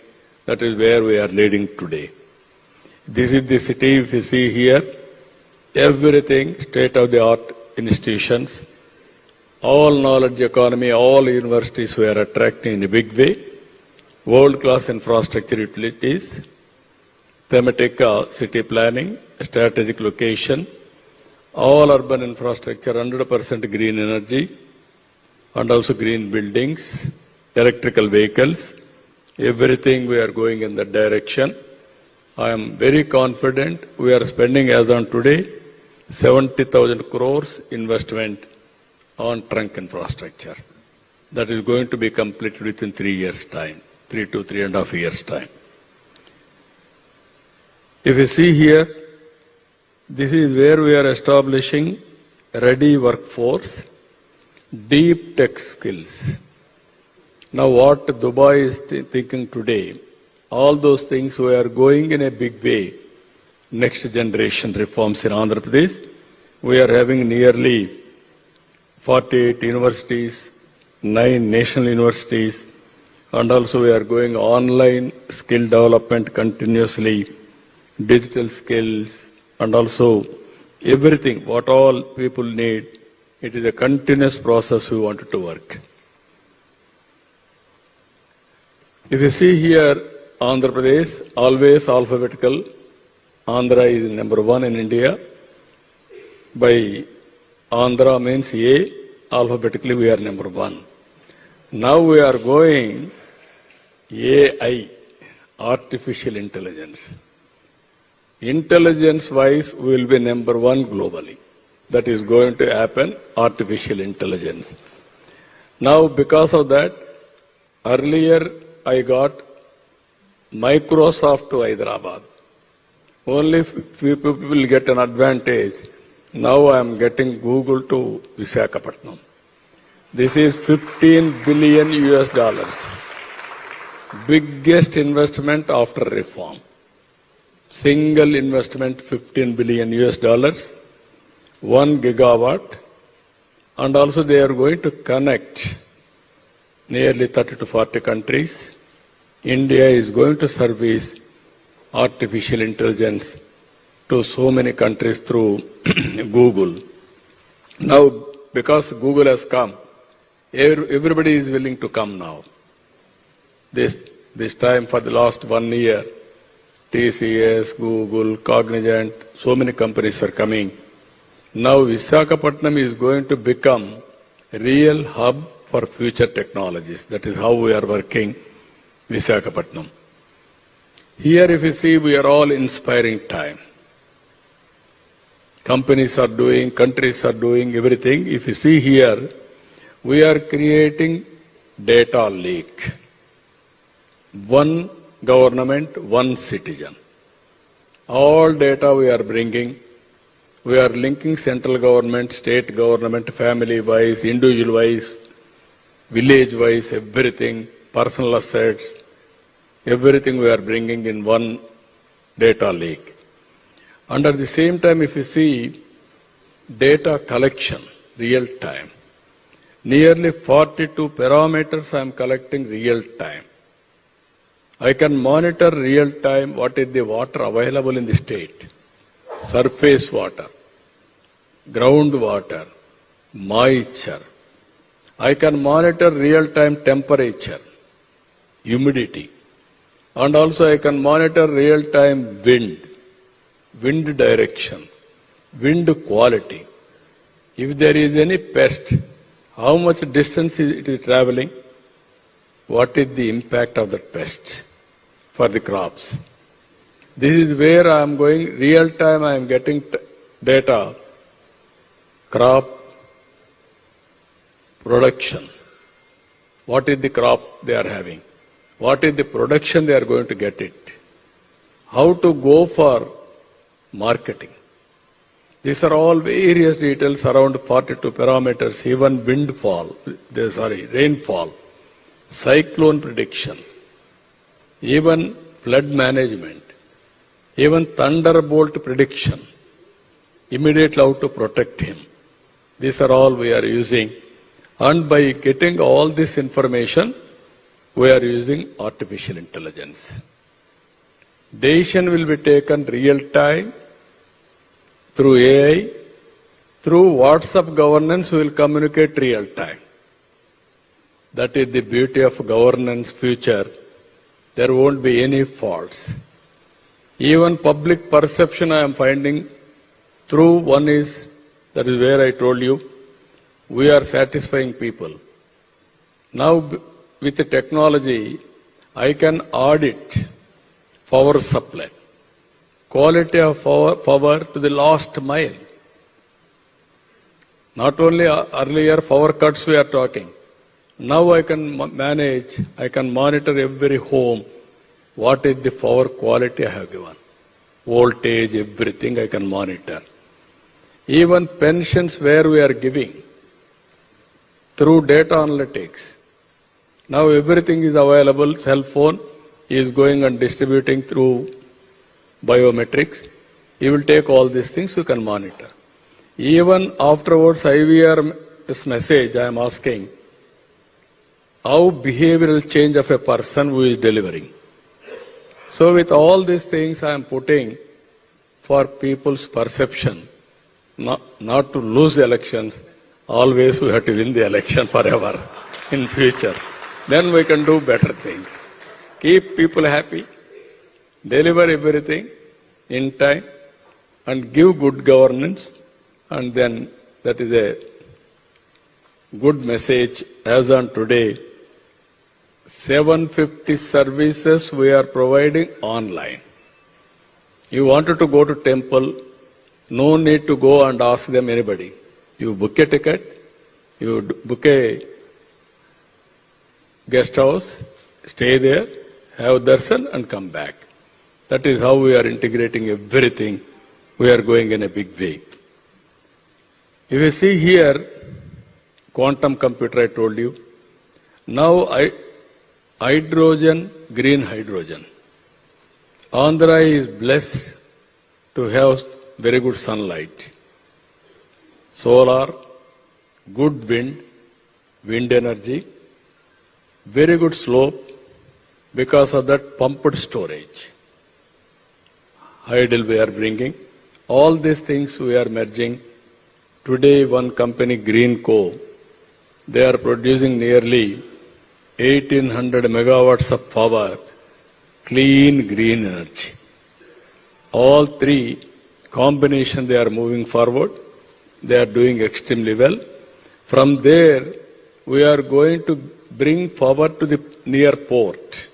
That is where we are leading today. This is the city, if you see here, everything state-of-the-art institutions, all knowledge economy, all universities we are attracting in a big way, world-class infrastructure utilities, thematic city planning, strategic location, all urban infrastructure, 100% green energy, and also green buildings, electrical vehicles, everything we are going in that direction. I am very confident we are spending as on today 70,000 crores investment on trunk infrastructure. That is going to be completed within 3 years' time, 3 to 3.5 years' time. If you see here, this is where we are establishing ready workforce, deep tech skills. Now what Dubai is thinking today, all those things we are going in a big way. Next generation reforms in Andhra Pradesh. We are having nearly 48 universities, 9 national universities, and also we are going online skill development continuously, digital skills, and also everything, what all people need. It is a continuous process we wanted to work. If you see here, Andhra Pradesh, always alphabetical. Andhra is number 1 in India. By Andhra means A, alphabetically we are number 1. Now we are going AI, artificial intelligence. Intelligence-wise, we will be number 1 globally. That is going to happen, artificial intelligence. Now, because of that, earlier I got Microsoft to Hyderabad. Only few people will get an advantage. Now I am getting Google to Visakhapatnam. This is 15 billion US dollars. Biggest investment after reform. Single investment 15 billion US dollars, 1 gigawatt, and also they are going to connect nearly 30 to 40 countries. India is going to service artificial intelligence to so many countries through Google. Now, because Google has come, everybody is willing to come now. This time for the last 1 year, TCS, Google, Cognizant, so many companies are coming. Now Visakhapatnam is going to become a real hub for future technologies. That is how we are working Visakhapatnam. Here if you see, we are all inspiring time. Companies are doing, countries are doing everything. If you see here, we are creating data lake. One government, one citizen. All data we are bringing. We are linking central government, state government, family-wise, individual-wise, village-wise, everything, personal assets, everything we are bringing in one data lake. And at the same time, if you see data collection, real time, nearly 42 parameters I am collecting real time. I can monitor real time what is the water available in the state, surface water, groundwater, moisture. I can monitor real time temperature, humidity. And also I can monitor real-time wind direction, wind quality. If there is any pest, how much distance it is traveling, what is the impact of that pest for the crops. This is where I am going, real time I am getting data, crop production. What is the crop they are having? What is the production they are going to get it? How to go for marketing. These are all various details around 42 parameters, even rainfall, cyclone prediction, even flood management, even thunderbolt prediction, immediately how to protect him. These are all we are using. And by getting all this information, we are using artificial intelligence. Decision will be taken real time through AI, through WhatsApp governance we will communicate real time. That is the beauty of governance future. There won't be any faults. Even public perception I am finding through one is, that is where I told you, we are satisfying people. Now with the technology, I can audit power supply, quality of power to the last mile. Not only earlier power cuts we are talking. Now I can manage, I can monitor every home, what is the power quality I have given. Voltage, everything I can monitor. Even pensions where we are giving, through data analytics. Now everything is available, cell phone is going and distributing through biometrics. You will take all these things, you can monitor. Even afterwards, IVR's message, I am asking, how behavioral change of a person who is delivering. So with all these things I am putting for people's perception, not to lose the elections, always we have to win the election forever in future. Then we can do better things. Keep people happy, deliver everything in time, and give good governance, and then that is a good message. As on today, 750 services we are providing online. You wanted to go to temple, no need to go and ask them anybody. You book a ticket, you book a guest house, stay there, have darshan and come back. That is how we are integrating everything. We are going in a big way. If you see here, quantum computer I told you. Now hydrogen, green hydrogen. Andhra is blessed to have very good sunlight. Solar, good wind energy, very good slope because of that pumped storage. Hydel we are bringing. All these things we are merging. Today one company, Greenco, they are producing nearly 1800 megawatts of power, clean green energy. All three combination they are moving forward. They are doing extremely well. From there, we are going to bring power to the near port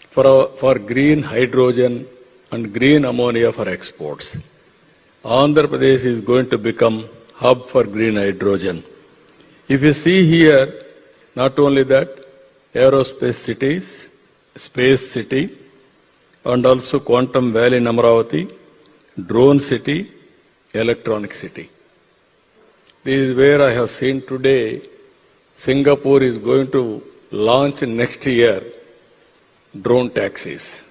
for green hydrogen and green ammonia for exports. Andhra Pradesh is going to become hub for green hydrogen. If you see here, not only that, aerospace cities, space city, and also Quantum Valley in Amravati, drone city, electronic city. This is where I have seen today, Singapore is going to launch next year drone taxis.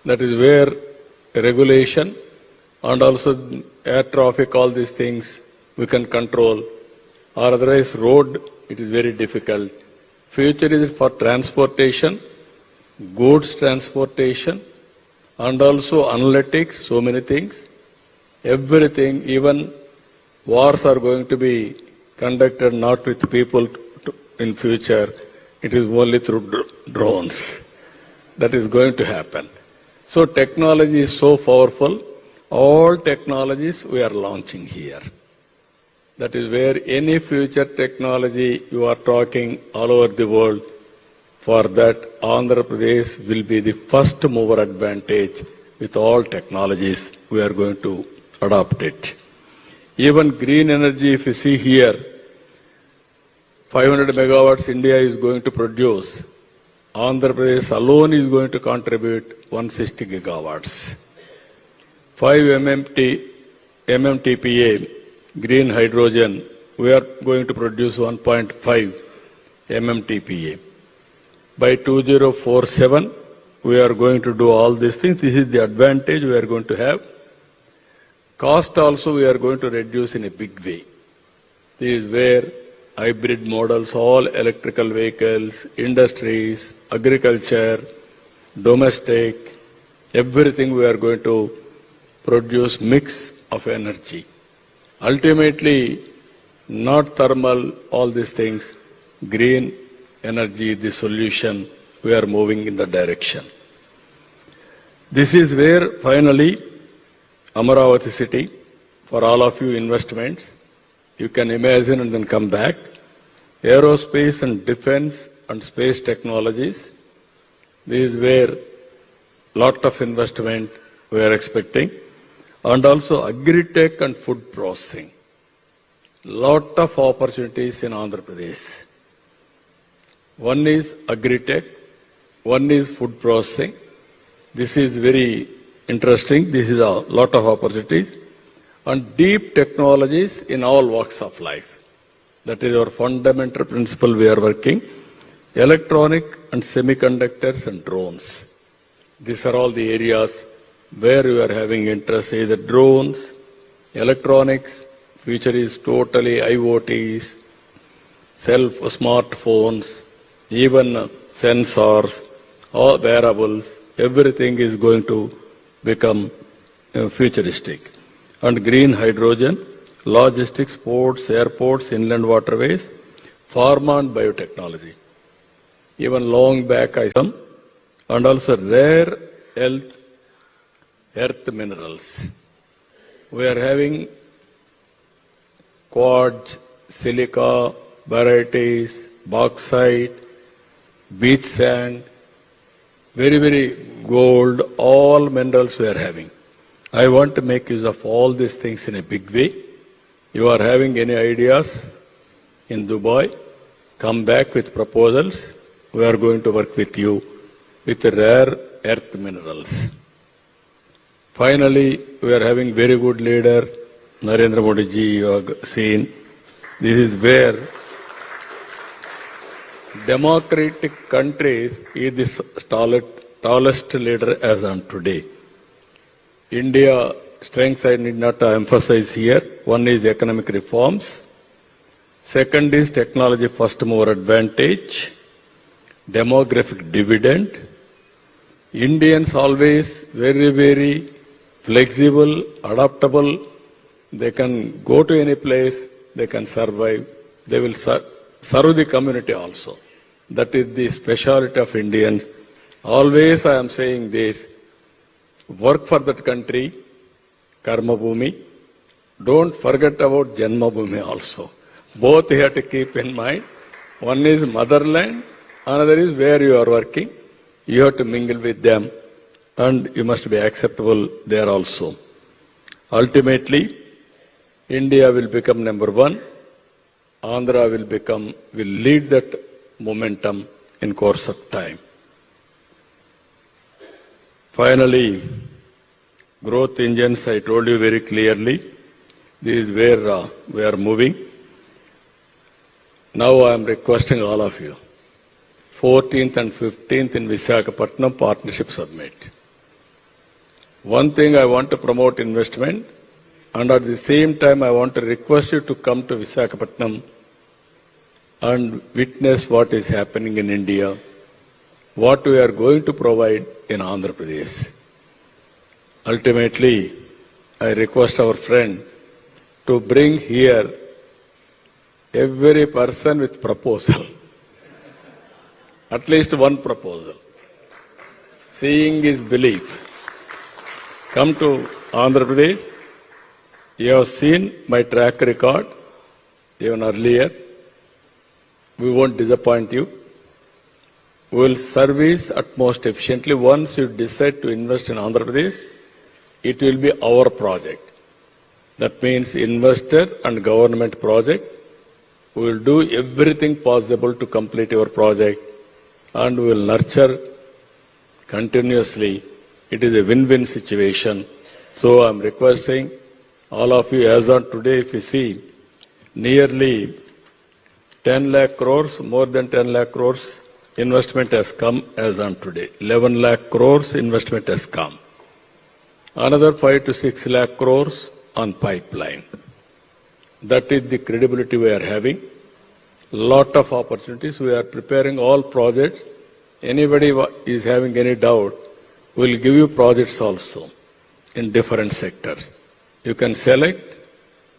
That is where regulation and also air traffic, all these things we can control. Or otherwise road, it is very difficult. Future is for transportation, goods transportation, and also analytics, so many things. Everything, even wars are going to be conducted not with people in future. It is only through drones. that is going to happen. So technology is so powerful. All technologies we are launching here. That is where any future technology you are talking all over the world, for that Andhra Pradesh will be the first mover advantage with all technologies. We are going to adopt it. Even green energy, if you see here, 500 megawatts India is going to produce. Andhra Pradesh alone is going to contribute 160 gigawatts. 5 MMTPA green hydrogen, we are going to produce 1.5 MMTPA. By 2047, we are going to do all these things. This is the advantage we are going to have. Cost also we are going to reduce in a big way. This is where hybrid models, all electrical vehicles, industries, agriculture, domestic, everything we are going to produce mix of energy. Ultimately, not thermal, all these things, green energy, the solution, we are moving in the direction. This is where finally Amaravati city, for all of you investments, you can imagine and then come back. Aerospace and defense and space technologies, this is where lot of investment we are expecting. And also agri-tech and food processing. Lot of opportunities in Andhra Pradesh. One is agri-tech, one is food processing. This is very interesting. This is a lot of opportunities. And deep technologies in all walks of life. That is our fundamental principle we are working. Electronic and semiconductors and drones. These are all the areas where we are having interest, either drones, electronics, future is totally IoTs, smartphones, even sensors, all wearables, everything is going to become futuristic. And green hydrogen, logistics, ports, airports, inland waterways, pharma and biotechnology. Even long back I saw, and also rare earth minerals. We are having quartz, silica, varieties, bauxite, beach sand, very gold, all minerals we are having. I want to make use of all these things in a big way. You are having any ideas in Dubai, come back with proposals. We are going to work with you with rare earth minerals. Finally, we are having very good leader, Narendra Modi ji, you have seen. This is where democratic countries is the tallest leader as on today. India strengths I need not emphasize here. One is economic reforms. Second is technology first mover advantage. Demographic dividend. Indians always very flexible, adaptable. They can go to any place, they can survive. They will serve the community also. That is the speciality of Indians. Always I am saying this, work for that country, Karma Bhumi. Don't forget about Janma Bhumi also. Both you have to keep in mind. One is motherland, another is where you are working. You have to mingle with them and you must be acceptable there also. Ultimately, India will become number one. Andhra will lead that momentum in course of time. Finally, growth engines, I told you very clearly, this is where we are moving. Now I am requesting all of you, 14th and 15th in Visakhapatnam Partnership Summit. One thing I want to promote investment, and at the same time I want to request you to come to Visakhapatnam and witness what is happening in India, what we are going to provide in Andhra Pradesh. Ultimately, I request our friend to bring here every person with proposal, at least one proposal. seeing is belief. Come to Andhra Pradesh. You have seen my track record even earlier. We won't disappoint you. We will service utmost efficiently. Once you decide to invest in Andhra Pradesh, it will be our project. That means investor and government project. We will do everything possible to complete your project, and we will nurture continuously. It is a win-win situation. So I am requesting all of you, as on today, if you see, nearly 10 lakh crores, more than 10 lakh crores investment has come as on today. 11 lakh crores investment has come. Another 5 to 6 lakh crores on pipeline. That is the credibility we are having. Lot of opportunities. We are preparing all projects. Anybody is having any doubt, we will give you projects also in different sectors. You can select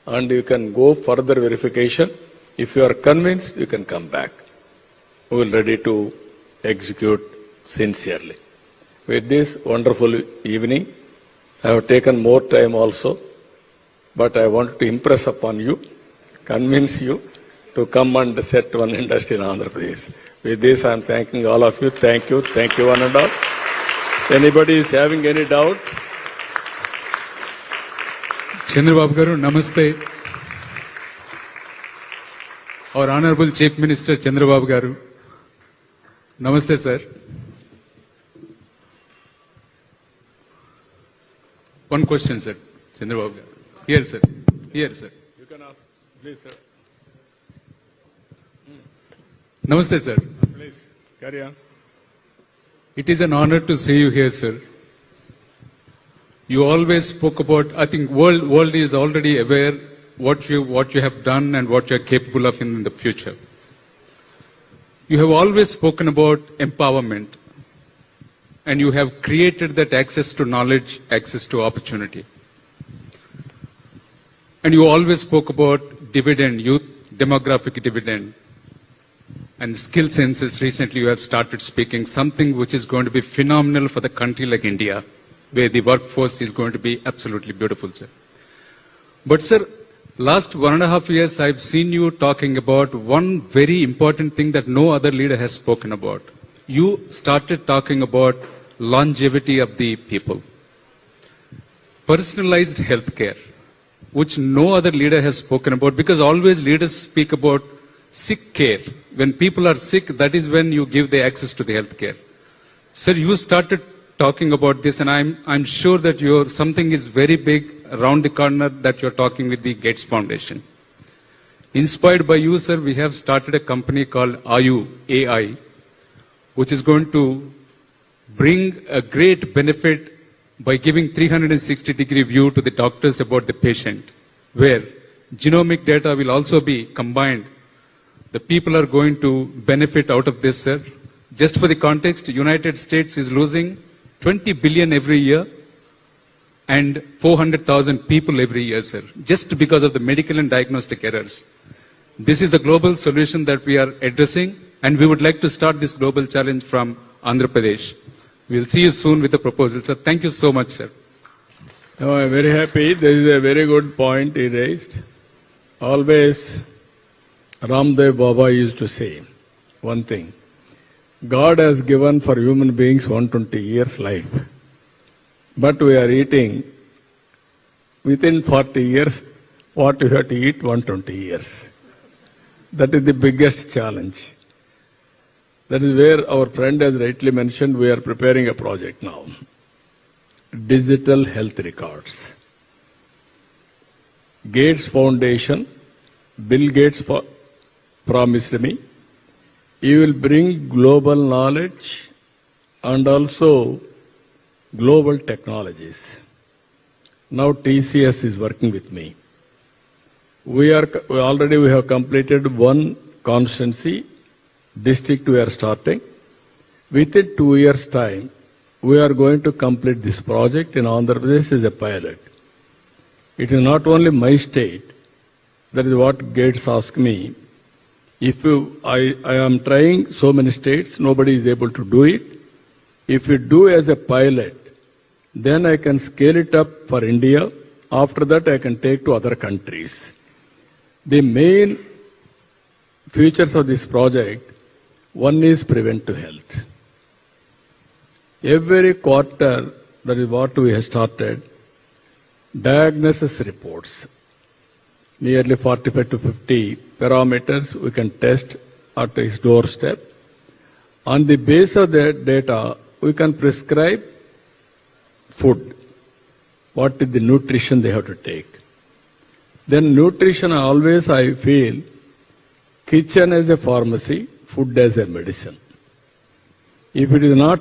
and you can go further verification. If you are convinced, you can come back. We will ready to execute sincerely. With this wonderful evening, I have taken more time also, but I want to impress upon you, convince you to come and set one industry in Andhra Pradesh. With this, I am thanking all of you. Thank you one and all. Anybody is having any doubt? Chandrababu garu, namaste. Our Honorable Chief Minister Chandrababu garu. Namaste, sir. One question, sir. Chandrababu garu. Here, sir. Here, sir. You can ask, please, sir. Namaste, sir. Please, carry on. It is an honor to see you here, sir. You always spoke about, I think world is already aware what you have done and what you are capable of in the future. You have always spoken about empowerment, and you have created that access to knowledge, access to opportunity. And you always spoke about dividend, youth demographic dividend, and skill census. Recently you have started speaking something which is going to be phenomenal for the country like India, where the workforce is going to be absolutely beautiful, sir. But sir, last 1.5 years I've seen you talking about one very important thing that no other leader has spoken about. You started talking about longevity of the people. Personalized healthcare, which no other leader has spoken about, because always leaders speak about sick care. When people are sick, that is when you give the access to the healthcare. Sir, you started talking about this, and I'm sure that something is very big around the corner that you're talking with the Gates Foundation. Inspired by you, sir, we have started a company called Ayu AI, which is going to bring a great benefit by giving 360-degree view to the doctors about the patient, where genomic data will also be combined. The people are going to benefit out of this, sir. Just for the context, United States is losing 20 billion every year and 400,000 people every year, sir, just because of the medical and diagnostic errors. This is the global solution that we are addressing, and we would like to start this global challenge from Andhra Pradesh. We'll see you soon with the proposal, sir. Thank you so much, sir. No, I'm very happy. This is a very good point he raised. Always, Ramdev Baba used to say one thing. God has given for human beings 120 years life. But we are eating within 40 years what we have to eat 120 years. That is the biggest challenge. That is where our friend has rightly mentioned we are preparing a project now. Digital health records. Gates Foundation, Bill Gates promised me, he will bring global knowledge and also global technologies. Now TCS is working with me. We already have completed one constituency district we are starting. Within 2 years' time, we are going to complete this project in Andhra Pradesh as a pilot. It is not only my state. That is what Gates asked me. I am trying so many states, nobody is able to do it. If you do as a pilot, then I can scale it up for India. After that, I can take to other countries. The main features of this project, one is preventive health. Every quarter, that is what we have started, diagnosis reports. Nearly 45 to 50 parameters we can test at his doorstep. On the basis of that data, we can prescribe food. What is the nutrition they have to take? Then nutrition always I feel, kitchen as a pharmacy, food as a medicine. If it is not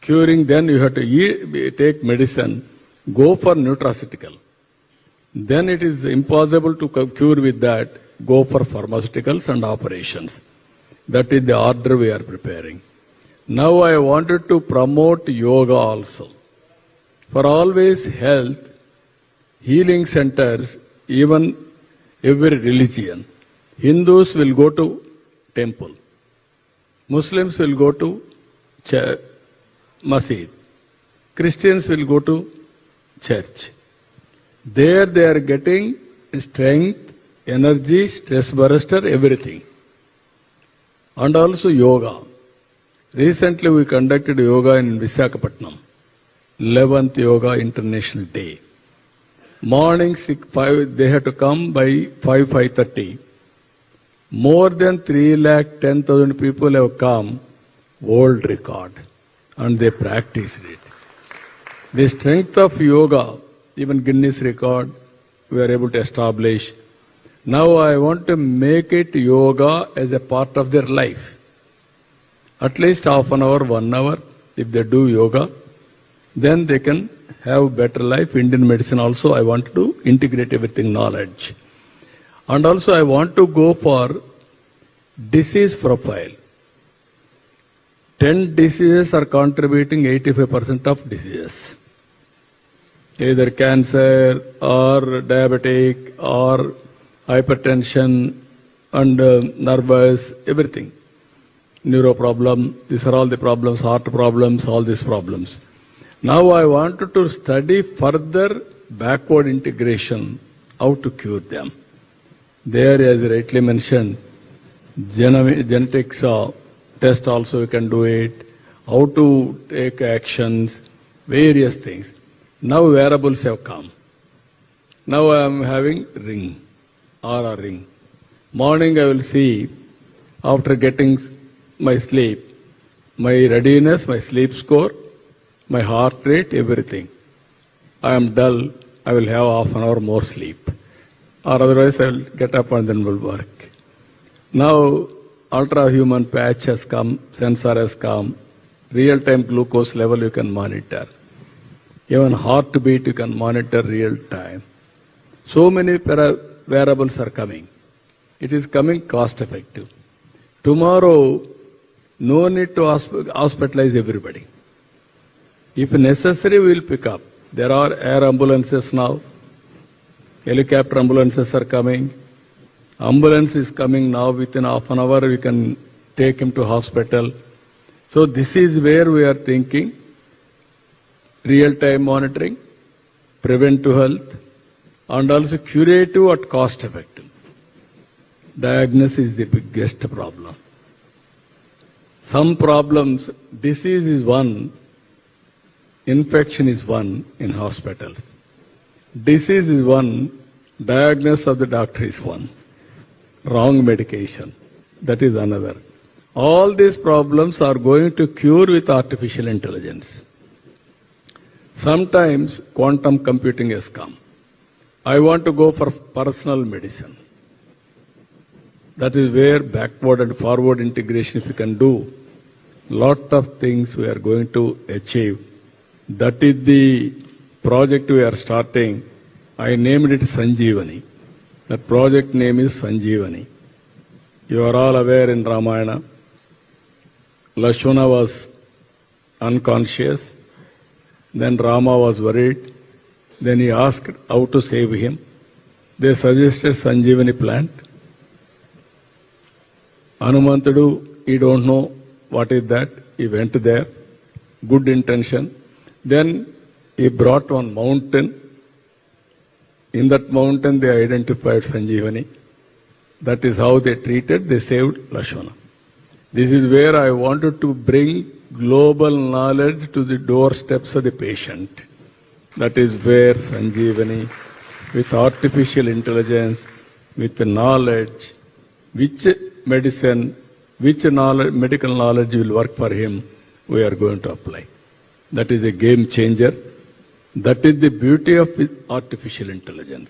curing, then you have to take medicine, go for nutraceutical. Then it is impossible to cure with that, go for pharmaceuticals and operations. That is the order we are preparing. Now I wanted to promote yoga also. For always health, healing centers, even every religion. Hindus will go to temple. Muslims will go to masjid. Christians will go to church. There they are getting strength, energy, stress buster, everything. And also yoga. Recently we conducted yoga in Visakhapatnam. 11th Yoga International Day. Morning 5, they had to come by 5:30. More than 310,000 people have come, world record, and they practiced it. The strength of yoga, even Guinness record, we are able to establish. Now I want to make it yoga as a part of their life. At least half an hour, 1 hour, if they do yoga, then they can have better life. Indian medicine also, I want to integrate everything, knowledge. And also I want to go for disease profile. 10 diseases are contributing 85% of diseases. Either cancer or diabetic or hypertension and nervous, everything. Neuro problem, these are all the problems, heart problems, all these problems. Now I wanted to study further backward integration, how to cure them. There, as rightly mentioned, genetics test also you can do it, how to take actions, various things. Now wearables have come. Now I am having ring, Aura ring. Morning I will see, after getting my sleep, my readiness, my sleep score, my heart rate, everything. I am dull, I will have half an hour more sleep. Or otherwise I will get up and then will work. Now ultra-human patch has come, sensor has come, real-time glucose level you can monitor. Even heartbeat you can monitor real time. So many wearables are coming. It is coming cost effective. Tomorrow, no need to hospitalize everybody. If necessary, we will pick up. There are air ambulances now. Helicopter ambulances are coming. Ambulance is coming now. Within half an hour, we can take him to hospital. So this is where we are thinking. Real-time monitoring, preventive health, and also curative at cost effective. Diagnosis is the biggest problem. Some problems, disease is one, infection is one in hospitals. Disease is one, diagnosis of the doctor is one. Wrong medication, that is another. All these problems are going to cure with artificial intelligence. Sometimes quantum computing has come. I want to go for personal medicine. That is where backward and forward integration, if you can do, lot of things we are going to achieve. That is the project we are starting. I named it Sanjeevani. The project name is Sanjeevani. You are all aware in Ramayana, Lakshmana was unconscious. Then Rama was worried. Then he asked how to save him. They suggested Sanjeevani plant. Hanumantudu, he don't know what is that. He went there. good intention. Then he brought one mountain. In that mountain, they identified Sanjeevani. That is how they treated, they saved Lakshmana. This is where I wanted to bring global knowledge to the doorsteps of the patient. That is where Sanjeevani, with artificial intelligence, with the knowledge, which medicine, which knowledge, medical knowledge will work for him, we are going to apply. That is a game changer. That is the beauty of artificial intelligence.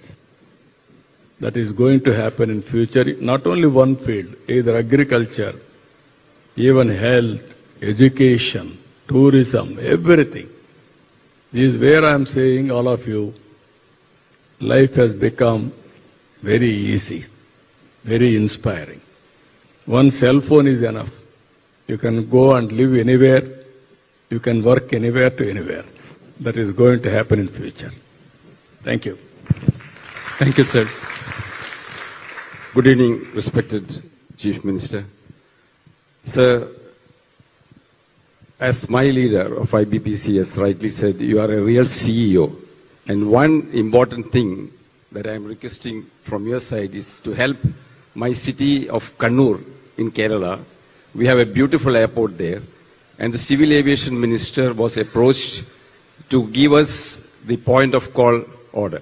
That is going to happen in future, not only one field, either agriculture, even health, education, tourism, everything. This is where I am saying, all of you, life has become very easy, very inspiring. One cell phone is enough. You can go and live anywhere. You can work anywhere to anywhere. That is going to happen in future. Thank you. Thank you, sir. Good evening, respected Chief Minister. Sir, as my leader of IBPC has rightly said, you are a real CEO. And one important thing that I am requesting from your side is to help my city of Kannur in Kerala. We have a beautiful airport there. And the Civil Aviation Minister was approached to give us the point of call order.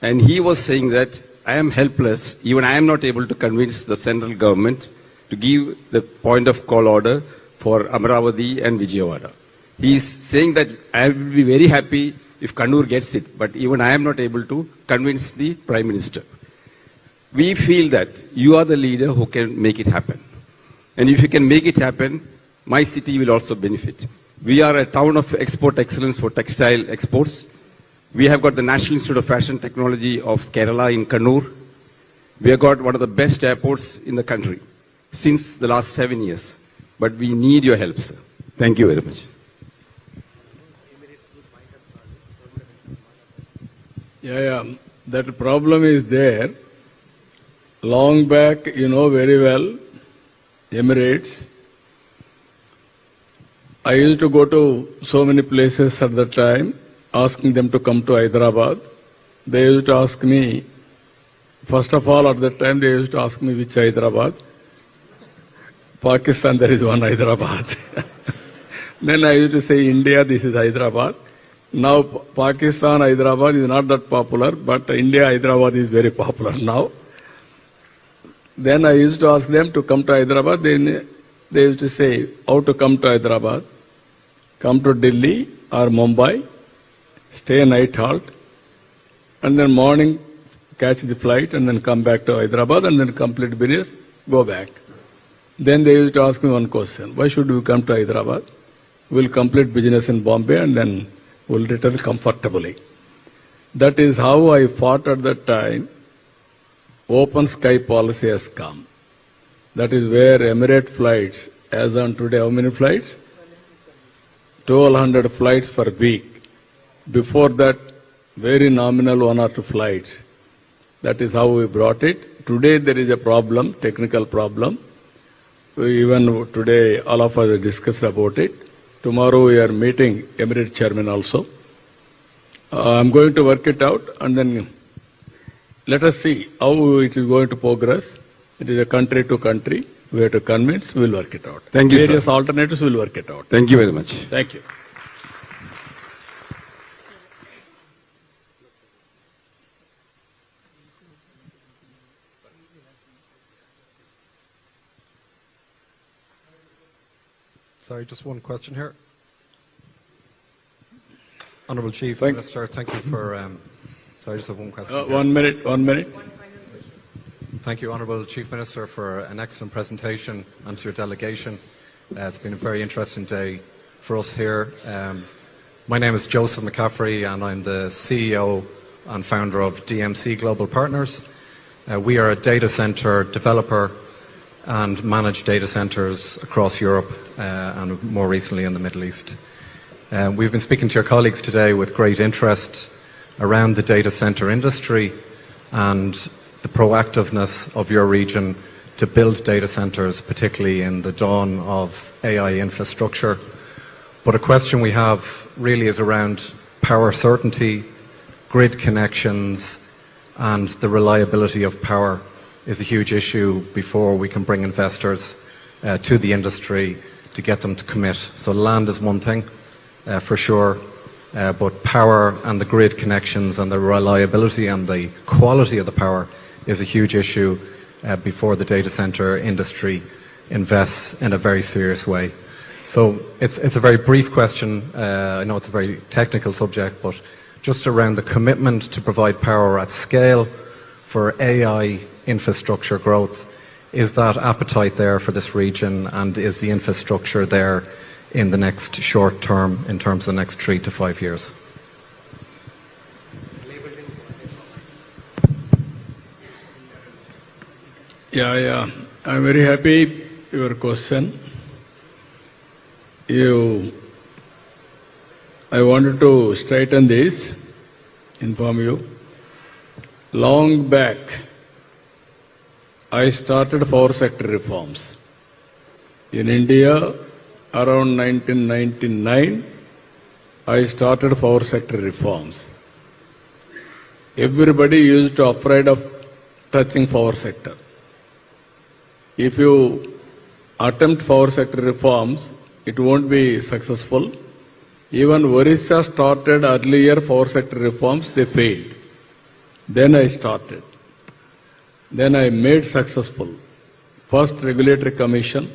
And he was saying that I am helpless, even I am not able to convince the central government to give the point of call order for Amaravati and Vijayawada. He is saying that I will be very happy if Kannur gets it, but even I am not able to convince the Prime Minister. We feel that you are the leader who can make it happen. And if you can make it happen, my city will also benefit. We are a town of export excellence for textile exports. We have got the National Institute of Fashion Technology of Kerala in Kannur. We have got one of the best airports in the country since the last 7 years. But we need your help, sir. Thank you very much. Yeah. That problem is there. Long back, you know very well, Emirates. I used to go to so many places at that time, asking them to come to Hyderabad. They used to ask me, first of all, at that time, they used to ask me which Hyderabad. Pakistan, there is one Hyderabad. Then I used to say, India, this is Hyderabad. Now, Pakistan, Hyderabad is not that popular, but India, Hyderabad is very popular now. Then I used to ask them to come to Hyderabad. Then they used to say, how to come to Hyderabad? Come to Delhi or Mumbai, stay a night halt, and then morning catch the flight and then come back to Hyderabad and then complete business, go back. Then they used to ask me one question, why should we come to Hyderabad? We'll complete business in Bombay and then we'll return comfortably. That is how I fought at that time. Open sky policy has come. That is where Emirate flights, as on today, how many flights? 1,200 flights per week. Before that, very nominal 1 or 2 flights. That is how we brought it. Today there is a problem, technical problem. Even today, all of us discussed about it. Tomorrow we are meeting Emirate chairman also. I'm going to work it out and then let us see how it is going to progress. It is a country to country. We have to convince, we'll work it out. Thank you, sir. Various alternatives, we'll work it out. Thank you very much. Thank you. Sorry, just one question here. Honourable Chief Minister, thank you for... sorry, just have one question. 1 minute, 1 minute. Thank you, Honourable Chief Minister, for an excellent presentation and to your delegation. It's been a very interesting day for us here. My name is Joseph McCaffrey and I'm the CEO and founder of DMC Global Partners. We are a data centre developer and manage data centres across Europe and more recently in the Middle East. We've been speaking to your colleagues today with great interest around the data centre industry and the proactiveness of your region to build data centres, particularly in the dawn of AI infrastructure. But a question we have really is around power certainty, grid connections, and the reliability of power is a huge issue before we can bring investors to the industry to get them to commit. So land is one thing, for sure, but power and the grid connections and the reliability and the quality of the power is a huge issue before the data center industry invests in a very serious way. So it's a very brief question. I know it's a very technical subject, but just around the commitment to provide power at scale for AI infrastructure growth. Is that appetite there for this region, and is the infrastructure there in the next short term, in terms of the next 3 to 5 years? Yeah. I'm very happy your question. I wanted to straighten this, inform you. Long back, I started power sector reforms. In India, around 1999, I started power sector reforms. Everybody used to afraid of touching power sector. If you attempt power sector reforms, it won't be successful. Even Orissa started earlier power sector reforms, they failed. Then I started. Then I made successful. First regulatory commission,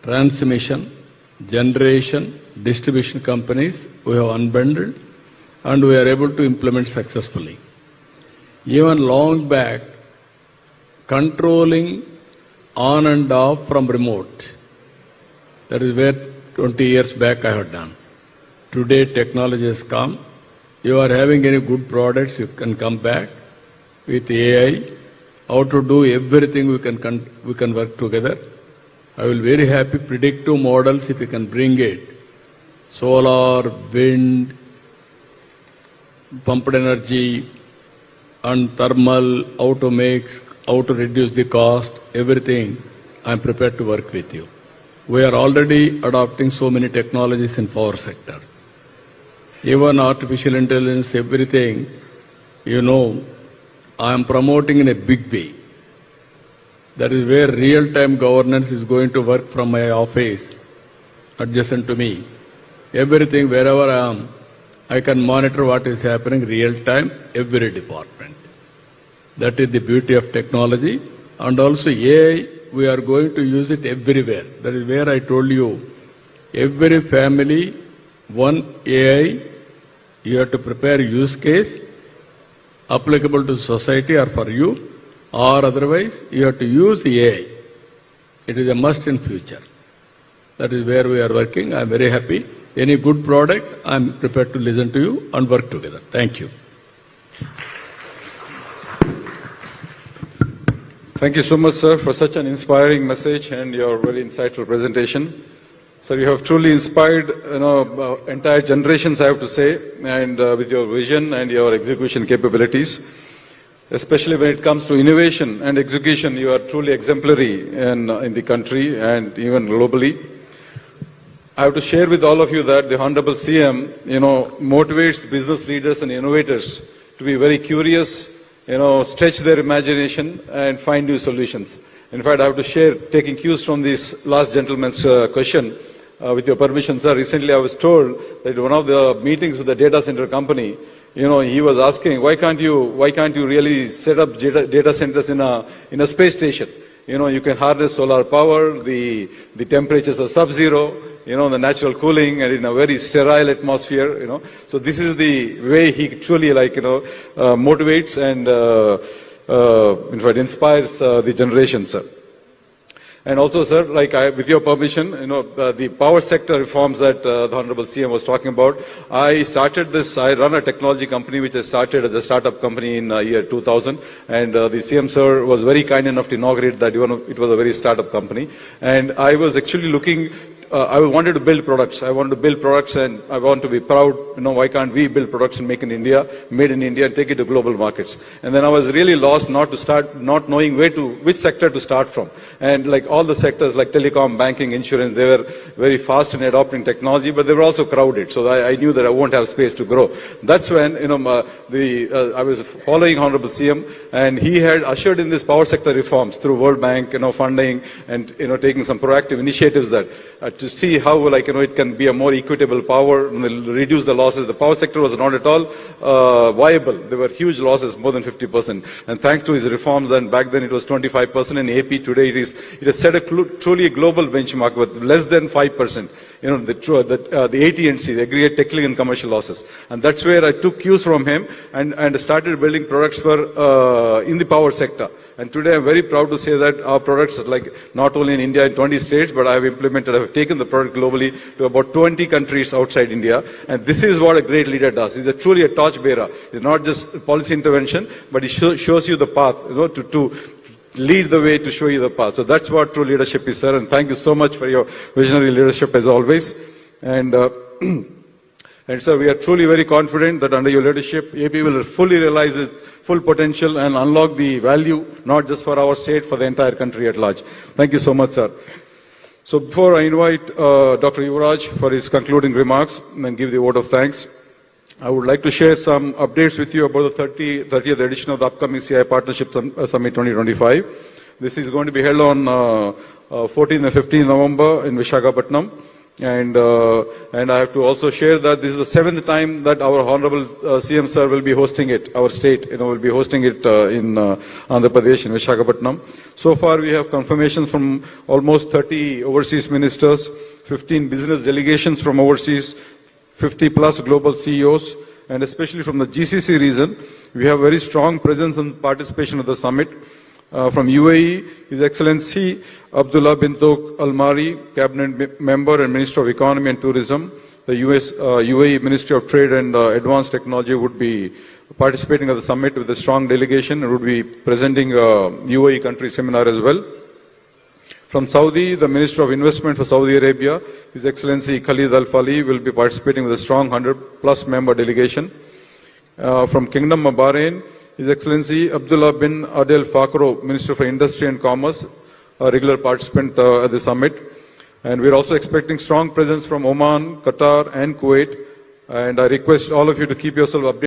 transmission, generation, distribution companies, we have unbundled and we are able to implement successfully. Even long back, controlling on and off from remote. That is where 20 years back I had done. Today technology has come. You are having any good products, you can come back with AI. How to do everything we can work together. I will be very happy predictive models if you can bring it. Solar, wind, pumped energy and thermal, how to make, how to reduce the cost, everything, I am prepared to work with you. We are already adopting so many technologies in power sector. Even artificial intelligence, everything, I am promoting in a big way. That is where real-time governance is going to work from my office, adjacent to me. Everything, wherever I am, I can monitor what is happening real-time, every department. That is the beauty of technology. And also AI, we are going to use it everywhere. That is where I told you, every family, one AI, you have to prepare use case, applicable to society or for you, or otherwise you have to use AI. It is a must in future. That is where we are working. I am very happy. Any good product, I am prepared to listen to you and work together. Thank you. Thank you so much, sir, for such an inspiring message and your very insightful presentation. Sir, you have truly inspired, entire generations, I have to say, and with your vision and your execution capabilities, especially when it comes to innovation and execution, you are truly exemplary in the country and even globally. I have to share with all of you that the Honorable CM, motivates business leaders and innovators to be very curious, stretch their imagination and find new solutions. In fact, I have to share, taking cues from this last gentleman's question, with your permission, sir. Recently I was told that one of the meetings with the data center company, he was asking, why can't you really set up data centers in a space station? You can harness solar power, the temperatures are sub-zero, the natural cooling, and in a very sterile atmosphere, So this is the way he truly motivates and in fact inspires the generation, sir. And also, sir, with your permission, the power sector reforms that the Honorable CM was talking about, I run a technology company which I started as a startup company in year 2000, and the CM sir was very kind enough to inaugurate that. It was a very startup company. And I was actually looking I wanted to build products. I wanted to build products and I want to be proud. Why can't we build products and made in India, and take it to global markets? And then I was really lost not knowing which sector to start from. And like all the sectors like telecom, banking, insurance, they were very fast in adopting technology, but they were also crowded. So I knew that I won't have space to grow. That's when, I was following Honorable CM, and he had ushered in this power sector reforms through World Bank, funding, and, taking some proactive initiatives that to see how, it can be a more equitable power, reduce the losses. The power sector was not at all viable. There were huge losses, more than 50%. And thanks to his reforms, then back then it was 25%. In AP today, it has set a truly global benchmark with less than 5%. The AT&C, the aggregate technical and commercial losses. And that's where I took cues from him and started building products for in the power sector. And today I'm very proud to say that our products, like not only in India, in 20 states, but I've taken the product globally to about 20 countries outside India. And this is what a great leader does. He's truly a torchbearer. It's not just policy intervention, but he shows you the path, to lead the way, to show you the path. So that's what true leadership is, sir. And thank you so much for your visionary leadership as always. And sir, we are truly very confident that under your leadership, AP will fully realize its full potential and unlock the value, not just for our state, for the entire country at large. Thank you so much, sir. So before I invite Dr. Yuvraj for his concluding remarks and give the vote of thanks, I would like to share some updates with you about the 30th edition of the upcoming CI Partnership Summit 2025. This is going to be held on 14th and 15th November in Visakhapatnam. And I have to also share that this is the 7th time that our Honorable CM Sir will be hosting it, our state, will be hosting it in Andhra Pradesh, in Visakhapatnam. So far we have confirmations from almost 30 overseas ministers, 15 business delegations from overseas, 50 plus global CEOs, and especially from the GCC region, we have very strong presence and participation at the summit. From UAE, His Excellency Abdullah bin Tok Al Mari, Cabinet Member and Minister of Economy and Tourism. The UAE Ministry of Trade and Advanced Technology would be participating at the summit with a strong delegation and would be presenting a UAE country seminar as well. From Saudi, the Minister of Investment for Saudi Arabia, His Excellency Khalid Al Fali, will be participating with a strong 100+ member delegation. From Kingdom of Bahrain, His Excellency Abdullah bin Adel Fakro, Minister for Industry and Commerce, a regular participant at the summit. And we're also expecting strong presence from Oman, Qatar and Kuwait. And I request all of you to keep yourself updated.